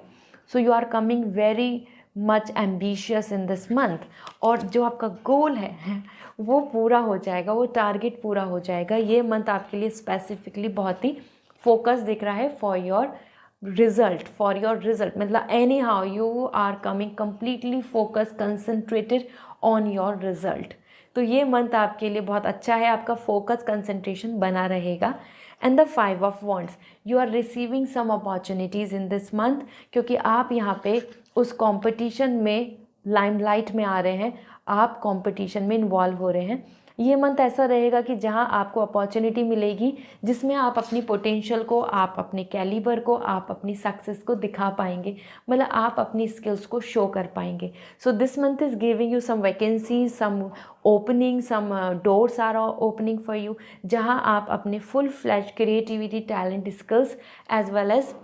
[SPEAKER 1] So you are coming very much ambitious in this month, और जो आपका गोल है वो पूरा हो जाएगा, वो टारगेट पूरा हो जाएगा। ये मंथ आपके लिए स्पेसिफिकली बहुत ही फोकस दिख रहा है फॉर योर रिजल्ट, मतलब anyhow you are coming completely focus, concentrated on your result. तो ये मंथ आपके लिए बहुत अच्छा है, आपका फोकस कंसंट्रेशन बना रहेगा। And the 5 of wands, you are receiving some opportunities in this month, क्योंकि आप यहाँ पे उस कंपटीशन में लाइमलाइट में आ रहे हैं, आप कंपटीशन में इन्वॉल्व हो रहे हैं। ये मंथ ऐसा रहेगा कि जहां आपको अपॉर्चुनिटी मिलेगी जिसमें आप अपनी पोटेंशियल को, आप अपने कैलिबर को, आप अपनी सक्सेस को दिखा पाएंगे, मतलब आप अपनी स्किल्स को शो कर पाएंगे। So this month is giving you some vacancy, some opening, some doors are opening for you, जहां आप अपने full flash creativity, talent, skills as well as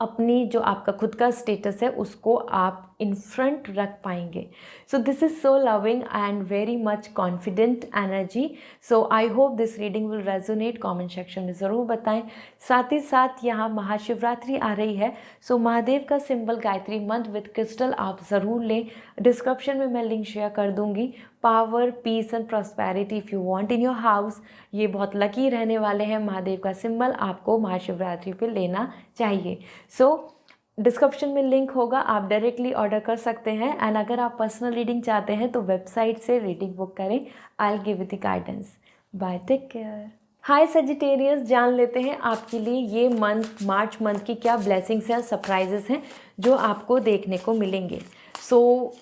[SPEAKER 1] अपनी जो आपका खुद का स्टेटस है उसको आप इन फ्रंट रख पाएंगे। So this is so loving and very much confident energy. So I hope this reading will resonate. Comment section में ज़रूर बताएं। साथ ही साथ यहाँ महाशिवरात्रि आ रही है, सो महादेव का symbol Gayatri mantra with crystal आप ज़रूर लें। डिस्क्रिप्शन में मैं लिंक शेयर कर दूँगी। Power, peace and prosperity if you want in your house, ये बहुत लकी रहने वाले हैं। महादेव का सिंबल आपको महाशिवरात्रि पे लेना चाहिए। सो डिस्क्रिप्शन में लिंक होगा, आप डायरेक्टली ऑर्डर कर सकते हैं। एंड अगर आप पर्सनल रीडिंग चाहते हैं तो वेबसाइट से रीडिंग बुक करें। I will give you the guidance. Bye, take care. Hi Sagittarius, जान लेते हैं आपके लिए ये मंथ, मार्च मंथ की क्या ब्लेसिंग्स हैं, सरप्राइजेस हैं जो आपको देखने को मिलेंगे। सो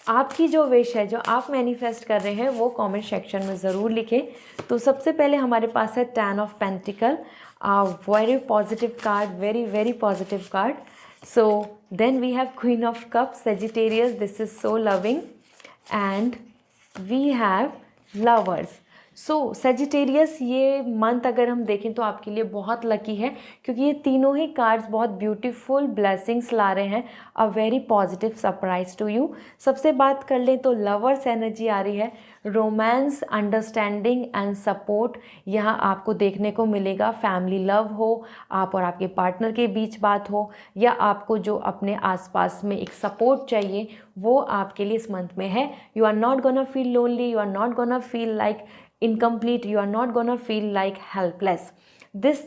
[SPEAKER 1] आपकी जो विश है, जो आप मैनिफेस्ट कर रहे हैं, वो कमेंट सेक्शन में ज़रूर लिखें। तो सबसे पहले हमारे पास है 10 of pentacle, very positive card, very very positive card. So then we have queen of cups, Sagittarius, this is so loving, and we have lovers. So Sagittarius, ये मंथ अगर हम देखें तो आपके लिए बहुत लकी है क्योंकि ये तीनों ही कार्ड्स बहुत ब्यूटीफुल ब्लेसिंग्स ला रहे हैं, a very positive surprise to you. सबसे बात कर लें तो लवर्स एनर्जी आ रही है, रोमांस, अंडरस्टैंडिंग एंड सपोर्ट यहाँ आपको देखने को मिलेगा। फैमिली लव हो, आप और आपके पार्टनर के बीच बात हो, या आपको जो अपने आसपास में एक सपोर्ट चाहिए वो आपके लिए इस मंथ में है। You are not gonna feel lonely, you are not gonna feel like incomplete, you are not gonna feel like helpless. This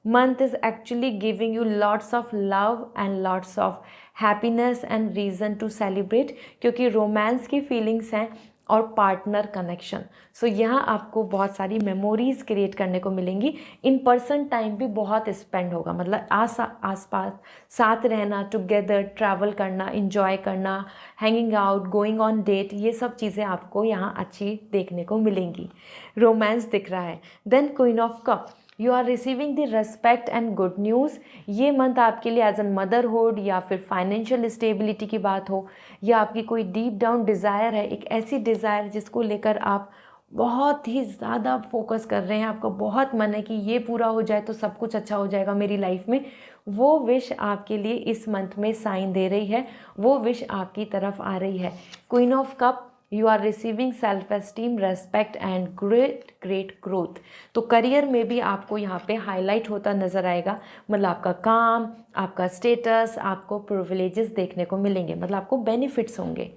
[SPEAKER 1] month is actually giving you lots of love and lots of happiness and reason to celebrate, क्योंकि romance की feelings हैं और partner connection. सो यहाँ आपको बहुत सारी memories create करने को मिलेंगी। इन पर्सन टाइम भी बहुत स्पेंड होगा, मतलब आसपास साथ रहना, टुगेदर ट्रैवल करना, इंजॉय करना, hanging out, going on date, ये सब चीज़ें आपको यहाँ अच्छी देखने को मिलेंगी। रोमांस दिख रहा है। Then queen of cup, you are receiving the respect and good news. ये मंथ आपके लिए एज एन मदरहुड या फिर फाइनेंशियल स्टेबिलिटी की बात हो, या आपकी कोई डीप डाउन डिज़ायर है, एक ऐसी डिज़ायर जिसको लेकर आप बहुत ही ज़्यादा फोकस कर रहे हैं, आपका बहुत मन है कि ये पूरा हो जाए तो सब कुछ अच्छा हो जाएगा मेरी लाइफ में, वो विश आपके लिए इस मंथ में साइन दे रही है, वो विश आपकी तरफ आ रही है। Queen of cup, you are receiving self esteem, respect and great growth. तो करियर में भी आपको यहाँ पे हाईलाइट होता नज़र आएगा, मतलब आपका काम, आपका स्टेटस, आपको प्रिविलेजेस देखने को मिलेंगे, मतलब आपको बेनिफिट्स होंगे।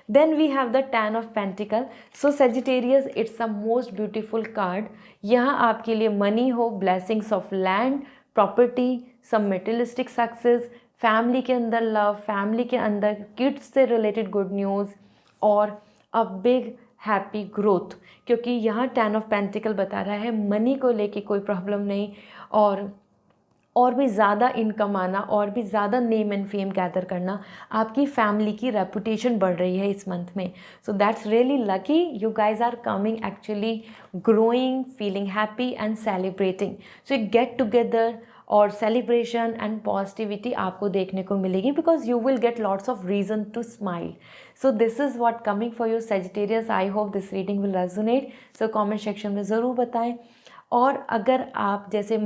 [SPEAKER 1] Then we have the 10 of pentacle. So Sagittarius, it's a most beautiful card. यहाँ आपके लिए मनी हो, blessings of land, property, some materialistic success, family के अंदर लव, फैमिली के अंदर किड्स से रिलेटेड गुड न्यूज़, और अ बिग हैप्पी ग्रोथ, क्योंकि यहाँ 10 ऑफ पेंटिकल बता रहा है मनी को लेके कोई प्रॉब्लम नहीं, और भी ज़्यादा इनकम आना, और भी ज़्यादा नेम एंड फेम गैदर करना, आपकी फैमिली की रेपुटेशन बढ़ रही है इस मंथ में। So that's really lucky, you guys are coming actually growing, feeling happy and celebrating. So एक गेट टुगेदर और सेलिब्रेशन एंड पॉजिटिविटी आपको देखने को मिलेगी, because you will get lots of reason to smile. So this is what coming for you Sagittarius. I hope this reading will resonate. So comment section में ज़रूर बताएं। और अगर आप जैसे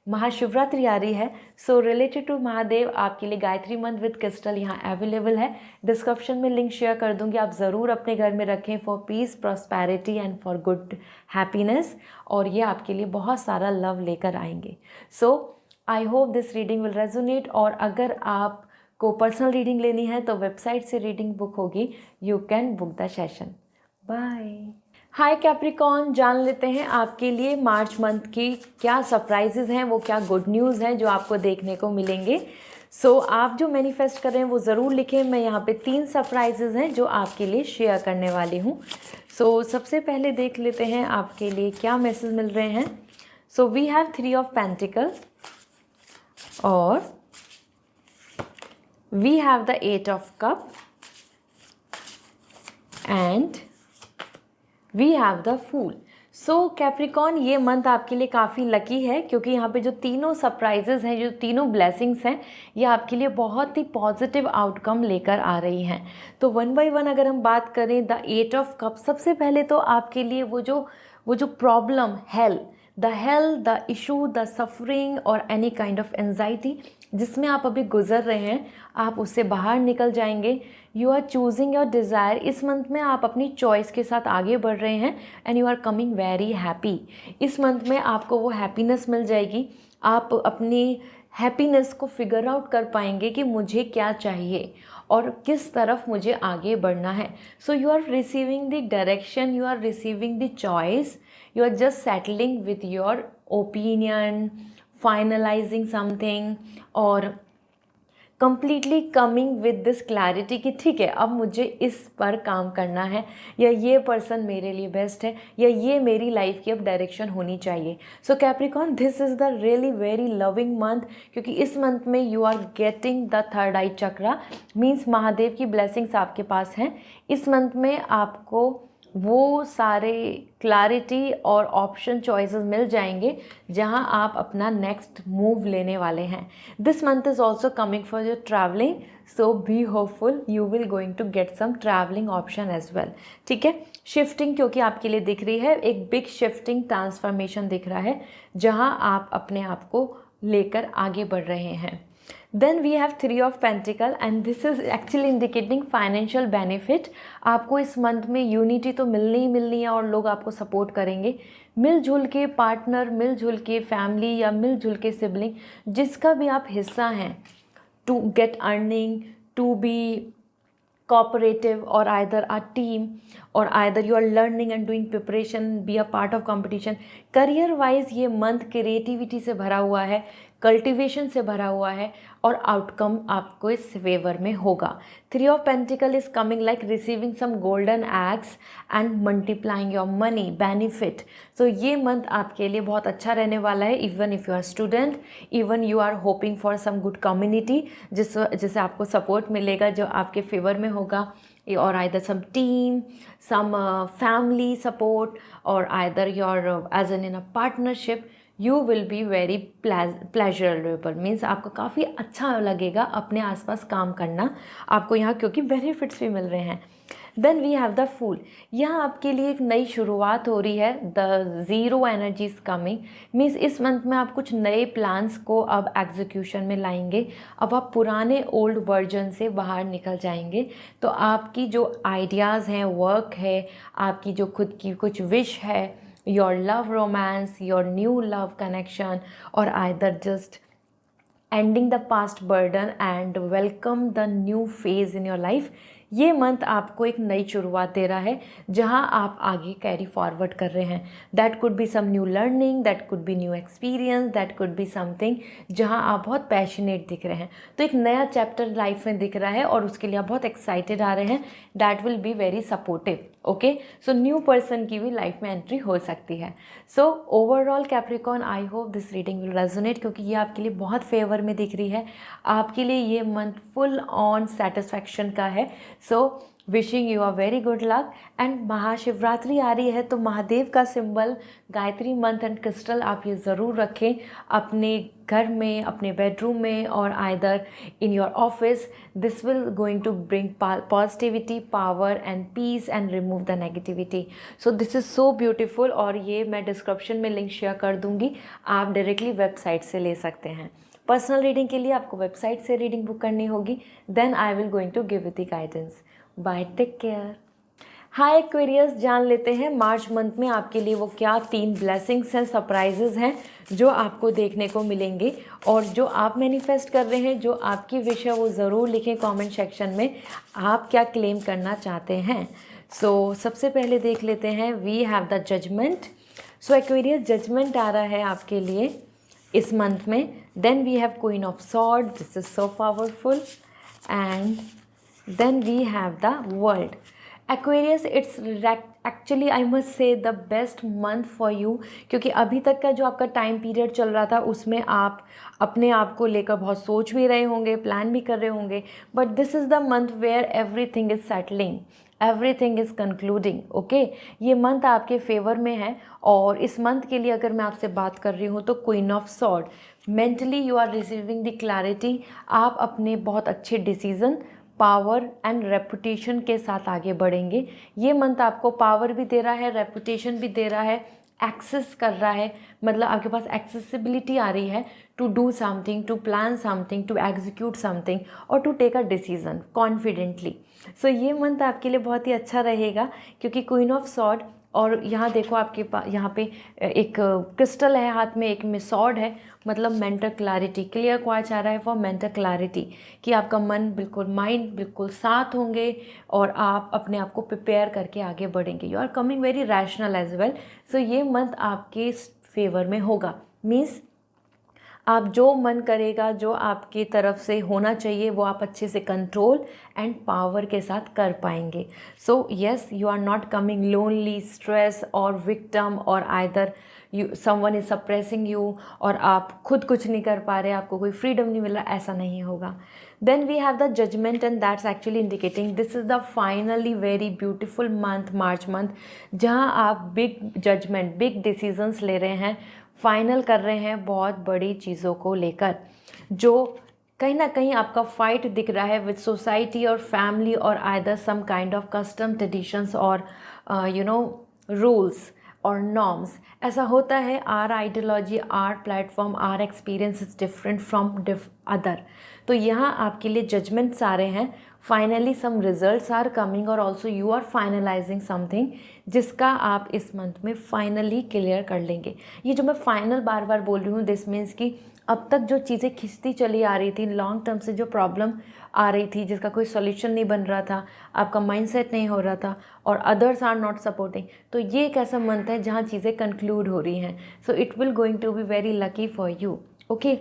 [SPEAKER 1] महाशिवरात्रि आ रही है, सो रिलेटेड टू महादेव आपके लिए गायत्री मंत्र विद क्रिस्टल यहाँ अवेलेबल है। डिस्क्रिप्शन में लिंक शेयर कर दूंगी, आप ज़रूर अपने घर में रखें for peace, prosperity and for good happiness, और ये आपके लिए बहुत सारा लव लेकर आएंगे। So I hope this reading will resonate. और अगर आपको पर्सनल रीडिंग लेनी है तो वेबसाइट से रीडिंग बुक होगी, you can book the session. Bye. Hi Capricorn, जान लेते हैं आपके लिए मार्च मंथ की क्या सरप्राइजेज़ हैं, वो क्या गुड न्यूज़ हैं जो आपको देखने को मिलेंगे। सो आप जो मैनिफेस्ट कर रहे हैं वो ज़रूर लिखें। मैं यहाँ पे 3 सरप्राइजेज़ हैं जो आपके लिए शेयर करने वाली हूँ। सो सबसे पहले देख लेते हैं आपके लिए क्या मैसेज मिल रहे हैं। So we have 3 of pentacle और we have the 8 of cup and we have the fool. So Capricorn, ये मंथ आपके लिए काफ़ी लकी है क्योंकि यहाँ पे जो तीनों सरप्राइजेज़ हैं, जो तीनों ब्लेसिंग्स हैं, ये आपके लिए बहुत ही पॉजिटिव आउटकम लेकर आ रही हैं। तो वन बाय वन अगर हम बात करें, द 8 ऑफ कप, सबसे पहले तो आपके लिए वो जो problem, the issue, the suffering और एनी काइंड ऑफ एंजाइटी जिसमें आप अभी गुजर रहे हैं, आप उससे बाहर निकल जाएंगे। You are choosing your desire. इस मंथ में आप अपनी चॉइस के साथ आगे बढ़ रहे हैं and you are coming very happy. इस मंथ में आपको वो हैप्पीनेस मिल जाएगी। आप अपनी हैप्पीनेस को फिगर आउट कर पाएंगे कि मुझे क्या चाहिए और किस तरफ मुझे आगे बढ़ना है। So you are receiving the direction, you are receiving the choice, you are just settling with your opinion, finalising something और completely coming with this clarity कि ठीक है, अब मुझे इस पर काम करना है, या ये पर्सन मेरे लिए बेस्ट है, या ये मेरी लाइफ की अब डायरेक्शन होनी चाहिए। So Capricorn, this is the really very loving month क्योंकि इस मंथ में you are getting the third eye chakra, means Mahadev की ब्लेसिंग्स आपके पास हैं। इस मंथ में आपको वो सारे क्लैरिटी और ऑप्शन चॉइसेस मिल जाएंगे जहां आप अपना नेक्स्ट मूव लेने वाले हैं। This month is also coming for your travelling, so be hopeful, you will going to get some travelling option as well. ठीक है, शिफ्टिंग क्योंकि आपके लिए दिख रही है, एक बिग शिफ्टिंग ट्रांसफॉर्मेशन दिख रहा है जहां आप अपने आप को लेकर आगे बढ़ रहे हैं। Then we have 3 of Pentacle and this is actually indicating financial benefit। आपको इस मंथ में यूनिटी तो मिलनी ही मिलनी है और लोग आपको सपोर्ट करेंगे। मिलजुल के पार्टनर, मिलजुल के फैमिली या मिलजुल के सिबलिंग, जिसका भी आप हिस्सा हैं, to get earning, to be cooperative or either a team or either you are learning and doing preparation, be a part of competition। Career wise ये मंथ क्रिएटिविटी से भरा हुआ है, कल्टीवेशन से भरा हुआ है और आउटकम आपको इस फेवर में होगा। 3 of pentacle is coming like receiving some golden eggs and multiplying your money benefit. So ये मंथ आपके लिए बहुत अच्छा रहने वाला है। Even if you are student, even you are hoping for some good community जिससे आपको सपोर्ट मिलेगा, जो आपके फेवर में होगा, or either some team, some family support, or either you're as in a partnership, you will be very pleasurable। Means आपको काफ़ी अच्छा लगेगा अपने आसपास काम करना, आपको यहाँ क्योंकि बेनिफिट्स भी मिल रहे हैं। Then we have the fool, यहाँ आपके लिए एक नई शुरुआत हो रही है। The zero energy is coming, means इस मंथ में आप कुछ नए प्लान्स को अब एग्जीक्यूशन में लाएंगे। अब आप पुराने ओल्ड वर्जन से बाहर निकल जाएंगे। तो आपकी जो आइडियाज़ हैं, वर्क है, आपकी जो खुद की कुछ विश है, your love romance, your new love connection, और either just ending the past burden and welcome the new phase in your life, ये मंथ आपको एक नई शुरुआत दे रहा है जहां आप आगे कैरी फॉरवर्ड कर रहे हैं। That could be some new learning, that could be new experience, that could be something जहां आप बहुत पैशनेट दिख रहे हैं। तो एक नया चैप्टर लाइफ में दिख रहा है और उसके लिए आप बहुत एक्साइटेड आ रहे हैं। That will be very supportive. Okay, so new person की भी लाइफ में एंट्री हो सकती है। So overall Capricorn, I hope this reading will resonate क्योंकि ये आपके लिए बहुत फेवर में दिख रही है। आपके लिए ये मंथ फुल ऑन सेटिस्फैक्शन का है। So wishing you a very good luck. And Mahashivratri आ रही है तो महादेव का सिंबल गायत्री मंत्र एंड क्रिस्टल आप ये ज़रूर रखें अपने घर में, अपने बेडरूम में, और either in your office. This will going to bring positivity, power and peace and remove the negativity. So this is so beautiful और ये मैं डिस्क्रिप्शन में लिंक शेयर कर दूँगी, आप डायरेक्टली वेबसाइट से ले सकते हैं। पर्सनल रीडिंग के लिए आपको वेबसाइट से रीडिंग बुक करनी होगी। Then I will going to give the guidance. Bye, take care. Hi Aquarius, जान लेते हैं मार्च मंथ में आपके लिए वो क्या 3 ब्लेसिंग्स हैं, सरप्राइजेज हैं जो आपको देखने को मिलेंगे और जो आप मैनिफेस्ट कर रहे हैं, जो आपकी विश है वो ज़रूर लिखें कमेंट सेक्शन में, आप क्या क्लेम करना चाहते हैं। सो सबसे पहले देख लेते हैं, we have the judgement. So Aquarius, judgement आ रहा है आपके लिए इस मंथ में। Then we have queen of sword, this is so powerful. And then we have the world. Aquarius, it's actually I must say the best month for you, क्योंकि अभी तक का जो आपका टाइम पीरियड चल रहा था उसमें आप अपने आप को लेकर बहुत सोच भी रहे होंगे, प्लान भी कर रहे होंगे, but this is the month where everything is settling, everything is concluding. Okay, ये मंथ आपके फेवर में है। और इस मंथ के लिए अगर मैं आपसे बात कर रही हूँ तो queen of sword, mentally you are receiving the clarity. आप अपने बहुत अच्छे डिसीजन, पावर एंड रेपुटेशन के साथ आगे बढ़ेंगे। ये मंथ आपको पावर भी दे रहा है, रेपुटेशन भी दे रहा है, एक्सेस कर रहा है, मतलब आपके पास एक्सेसिबिलिटी आ रही है to do something, to plan something, to execute something और to take a decision confidently. So ये मंथ आपके लिए बहुत ही अच्छा रहेगा, क्योंकि क्वीन ऑफ सॉर्ड, और यहाँ देखो आपके पास यहाँ पे एक क्रिस्टल है हाथ में, एक में सॉर्ड है, मतलब मेंटल क्लैरिटी, क्लियर क्या चाह रहा है फॉर मेंटल क्लैरिटी, कि आपका मन बिल्कुल, माइंड बिल्कुल साथ होंगे और आप अपने आप को प्रिपेयर करके आगे बढ़ेंगे। You are coming very rational as well. So ये मंथ आपके फेवर में होगा, मीन्स आप जो मन करेगा, जो आपकी तरफ से होना चाहिए, वो आप अच्छे से कंट्रोल एंड पावर के साथ कर पाएंगे। So yes, you are not coming lonely, stress और विक्टिम, और either someone is suppressing you और आप खुद कुछ नहीं कर पा रहे, आपको कोई फ्रीडम नहीं मिल रहा, ऐसा नहीं होगा। Then we have the judgement and that's actually indicating this is the finally very beautiful month, March month, जहाँ आप बिग जजमेंट, बिग डिसीजंस ले रहे हैं, फाइनल कर रहे हैं बहुत बड़ी चीज़ों को लेकर, जो कहीं ना कहीं आपका फाइट दिख रहा है विद सोसाइटी और फैमिली और either some kind of custom traditions और रूल्स और नॉर्म्स। ऐसा होता है, or ideology, or platform, or experience is different from other. तो यहाँ आपके लिए जजमेंट्स आ रहे हैं, finally some results are coming और also you are finalising something, जिसका आप इस मंथ में फाइनली क्लियर कर लेंगे। ये जो मैं फाइनल बार बार बोल रही हूँ, दिस मीन्स कि अब तक जो चीज़ें खिंचती चली आ रही थी, लॉन्ग टर्म से जो प्रॉब्लम आ रही थी, जिसका कोई सॉल्यूशन नहीं बन रहा था, आपका माइंडसेट नहीं हो रहा था और अदर्स आर नॉट सपोर्टिंग, तो ये एक ऐसा मंथ है जहाँ चीज़ें कंक्लूड हो रही हैं। So it will going to be very lucky for you. Okay,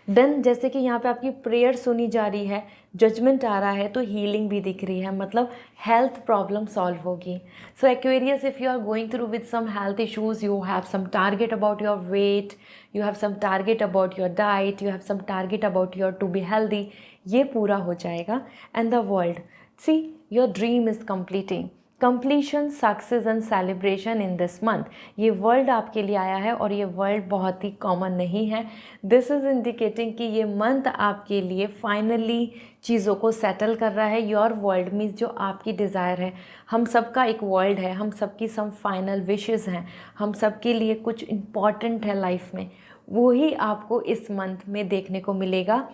[SPEAKER 1] then जैसे कि यहाँ पे आपकी प्रेयर सुनी जा रही है, जजमेंट आ रहा है, तो हीलिंग भी दिख रही है, मतलब हेल्थ प्रॉब्लम सॉल्व होगी। So Aquarius, if you are going through with some health issues, you have some target about your weight, you have some target about your diet, you have some target about your to be healthy, ये पूरा हो जाएगा। And the world, see your dream is completing, completion, success and celebration in this month. ये world आपके लिए आया है और ये वर्ल्ड बहुत ही कॉमन नहीं है। दिस इज़ इंडिकेटिंग कि ये मंथ आपके लिए फाइनली चीज़ों को सेटल कर रहा है। योर वर्ल्ड मीन्स जो आपकी डिज़ायर है, हम सबका एक वर्ल्ड है, हम सबकी सम फाइनल विशेस हैं, हम सबके लिए कुछ इम्पॉर्टेंट है लाइफ में, वही आपको इस मंथ में देखने को मिलेगा।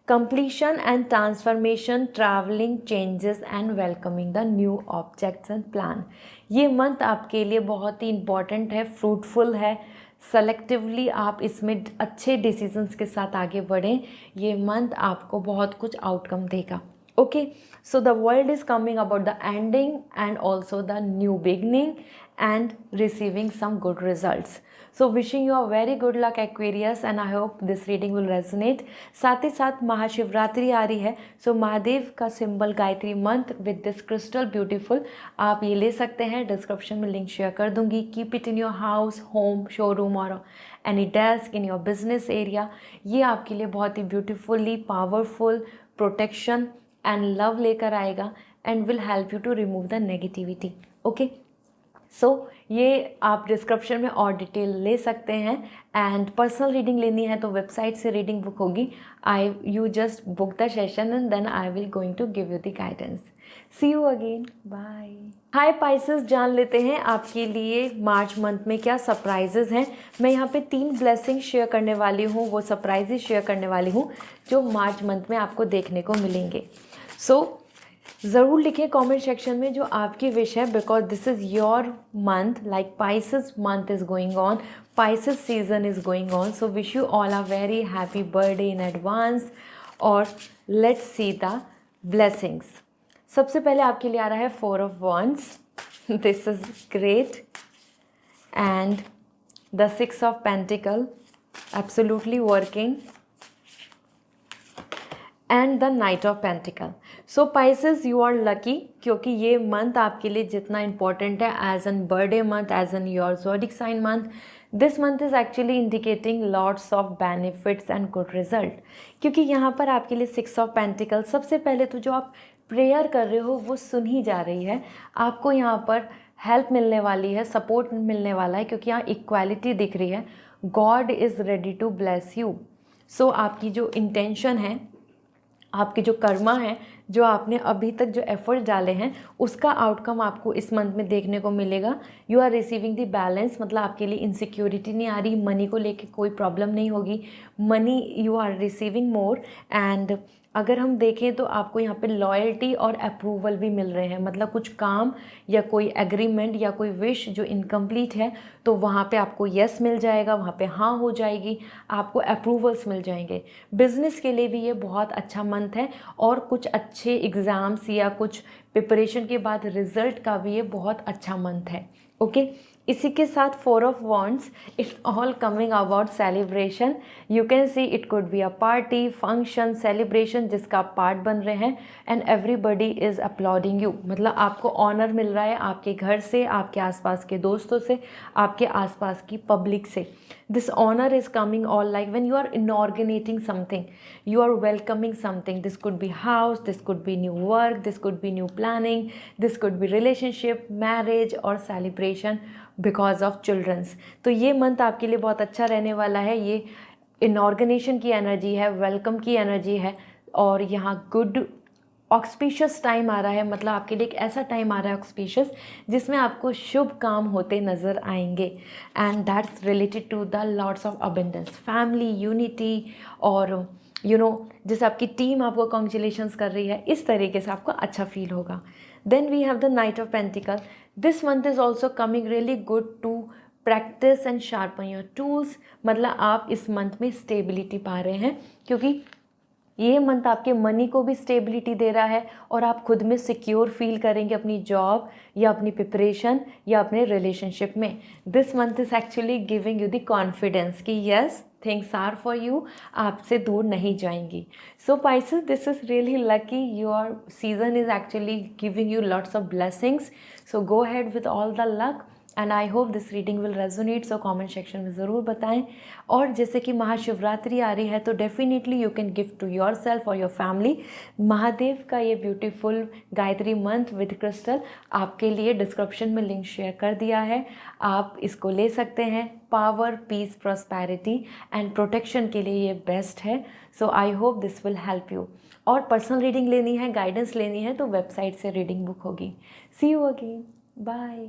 [SPEAKER 1] completion and transformation, traveling, changes and welcoming the new objects and plan। ये मंथ आपके लिए बहुत ही इम्पॉर्टेंट है, फ्रूटफुल है, सेलेक्टिवली आप इसमें अच्छे डिसीजंस के साथ आगे बढ़ें। ये मंथ आपको बहुत कुछ आउटकम देगा। Okay, so the world is coming about the ending and also the new beginning and receiving some good results. So wishing you a very good luck Aquarius and I hope this reading will resonate। साथ ही साथ महाशिवरात्रि आ रही है, सो महादेव का symbol Gayatri mantra with this crystal beautiful, आप ये ले सकते हैं, डिस्क्रिप्शन में लिंक शेयर कर दूंगी। Keep it in your house, home, showroom और any desk in your business area. ये आपके लिए बहुत ही beautifully powerful protection and love लेकर आएगा and will help you to remove the negativity. Okay, so ये आप डिस्क्रिप्शन में और डिटेल ले सकते हैं। एंड पर्सनल रीडिंग लेनी है तो वेबसाइट से रीडिंग बुक होगी। You just book the session and then I will going to give you the guidance. See you again, bye. Hi Pisces, जान लेते हैं आपके लिए मार्च मंथ में क्या सरप्राइजेज हैं। मैं यहाँ पे 3 ब्लेसिंग शेयर करने वाली हूँ, वो सरप्राइजेज शेयर करने वाली हूँ जो मार्च मंथ में आपको देखने को मिलेंगे। सो ज़रूर लिखें कमेंट सेक्शन में जो आपकी विश है, because this is your month, like Pisces month is going on, Pisces season is going on. So wish you all a very happy birthday in advance. और लेट्स सी द ब्लेसिंग्स। सबसे पहले आपके लिए आ रहा है 4 of wands, this is great, and the 6 of pentacle, absolutely working, and the knight of pentacle. So Pisces, you are lucky, क्योंकि ये मंथ आपके लिए जितना इंपॉर्टेंट है as an birthday month, as an your zodiac sign month, this month is actually indicating lots of benefits and good result. क्योंकि यहाँ पर आपके लिए 6 ऑफ पेंटिकल, सबसे पहले तो जो आप प्रेयर कर रहे हो वो सुन ही जा रही है, आपको यहाँ पर हेल्प मिलने वाली है, सपोर्ट मिलने वाला है, क्योंकि यहाँ इक्वालिटी दिख रही है, God is ready to bless you. So आपकी जो इंटेंशन है, आपके जो कर्मा है, जो आपने अभी तक जो एफर्ट डाले हैं, उसका आउटकम आपको इस मंथ में देखने को मिलेगा। You are receiving the balance, मतलब आपके लिए इनसिक्योरिटी नहीं आ रही, मनी को लेके कोई प्रॉब्लम नहीं होगी, money you are receiving more. And अगर हम देखें तो आपको यहाँ पे लॉयल्टी और अप्रूवल भी मिल रहे हैं, मतलब कुछ काम या कोई एग्रीमेंट या कोई विश जो इनकम्प्लीट है तो वहाँ पे आपको यस मिल जाएगा, वहाँ पे हाँ हो जाएगी, आपको अप्रूवल्स मिल जाएंगे। बिज़नेस के लिए भी ये बहुत अच्छा मंथ है, और कुछ अच्छे एग्ज़ाम्स या कुछ प्रिपरेशन के बाद रिज़ल्ट का भी ये बहुत अच्छा मंथ है। ओके, इसी के साथ 4 of wands, it's all coming about celebration. You can see it could be a party, function, celebration जिसका आप पार्ट बन रहे हैं, and everybody is uploading you, मतलब आपको ऑनर मिल रहा है आपके घर से, आपके आसपास के दोस्तों से, आपके आसपास की पब्लिक से। This honour is coming all like when you are inaugurating something, you are welcoming something. This could be house, this could be new work, this could be new planning, this could be relationship, marriage और celebration because of children's। तो ये month आपके लिए बहुत अच्छा रहने वाला है। ये इनऑर्गेनेशन की एनर्जी है, वेलकम की एनर्जी है, और यहाँ गुड ऑक्सपीशियस टाइम आ रहा है, मतलब आपके लिए एक ऐसा टाइम आ रहा है ऑक्सपीशियस जिसमें आपको शुभ काम होते नज़र आएंगे। And that's related to the lots of abundance, family unity, और जैसे आपकी टीम आपको कॉन्ग्रेचुलेशंस कर रही है, इस तरीके से आपको अच्छा फील होगा। Then we have the knight of pentacle. This month is also coming really good to practice and sharpen your tools, मतलब आप इस मंथ में स्टेबिलिटी पा रहे हैं, क्योंकि ये मंथ आपके मनी को भी स्टेबिलिटी दे रहा है, और आप खुद में सिक्योर फील करेंगे अपनी जॉब या अपनी प्रिपरेशन या अपने रिलेशनशिप में। This month is actually giving you the confidence कि yes things are for you, आपसे दूर नहीं जाएंगी। So Pisces, this is really lucky, your season is actually giving you lots of blessings. So go head with all the luck, and I hope this reading will resonate. So comment section में ज़रूर बताएं। और जैसे कि महाशिवरात्रि आ रही है, तो definitely you can gift to yourself और योर फैमिली महादेव का ये beautiful Gayatri mantra with crystal आपके लिए डिस्क्रिप्शन में लिंक शेयर कर दिया है, आप इसको ले सकते हैं। Power, peace, prosperity and protection के लिए ये बेस्ट है। So I hope this will help you. और पर्सनल रीडिंग लेनी है, गाइडेंस लेनी है, तो वेबसाइट से रीडिंग बुक होगी। See you again, bye.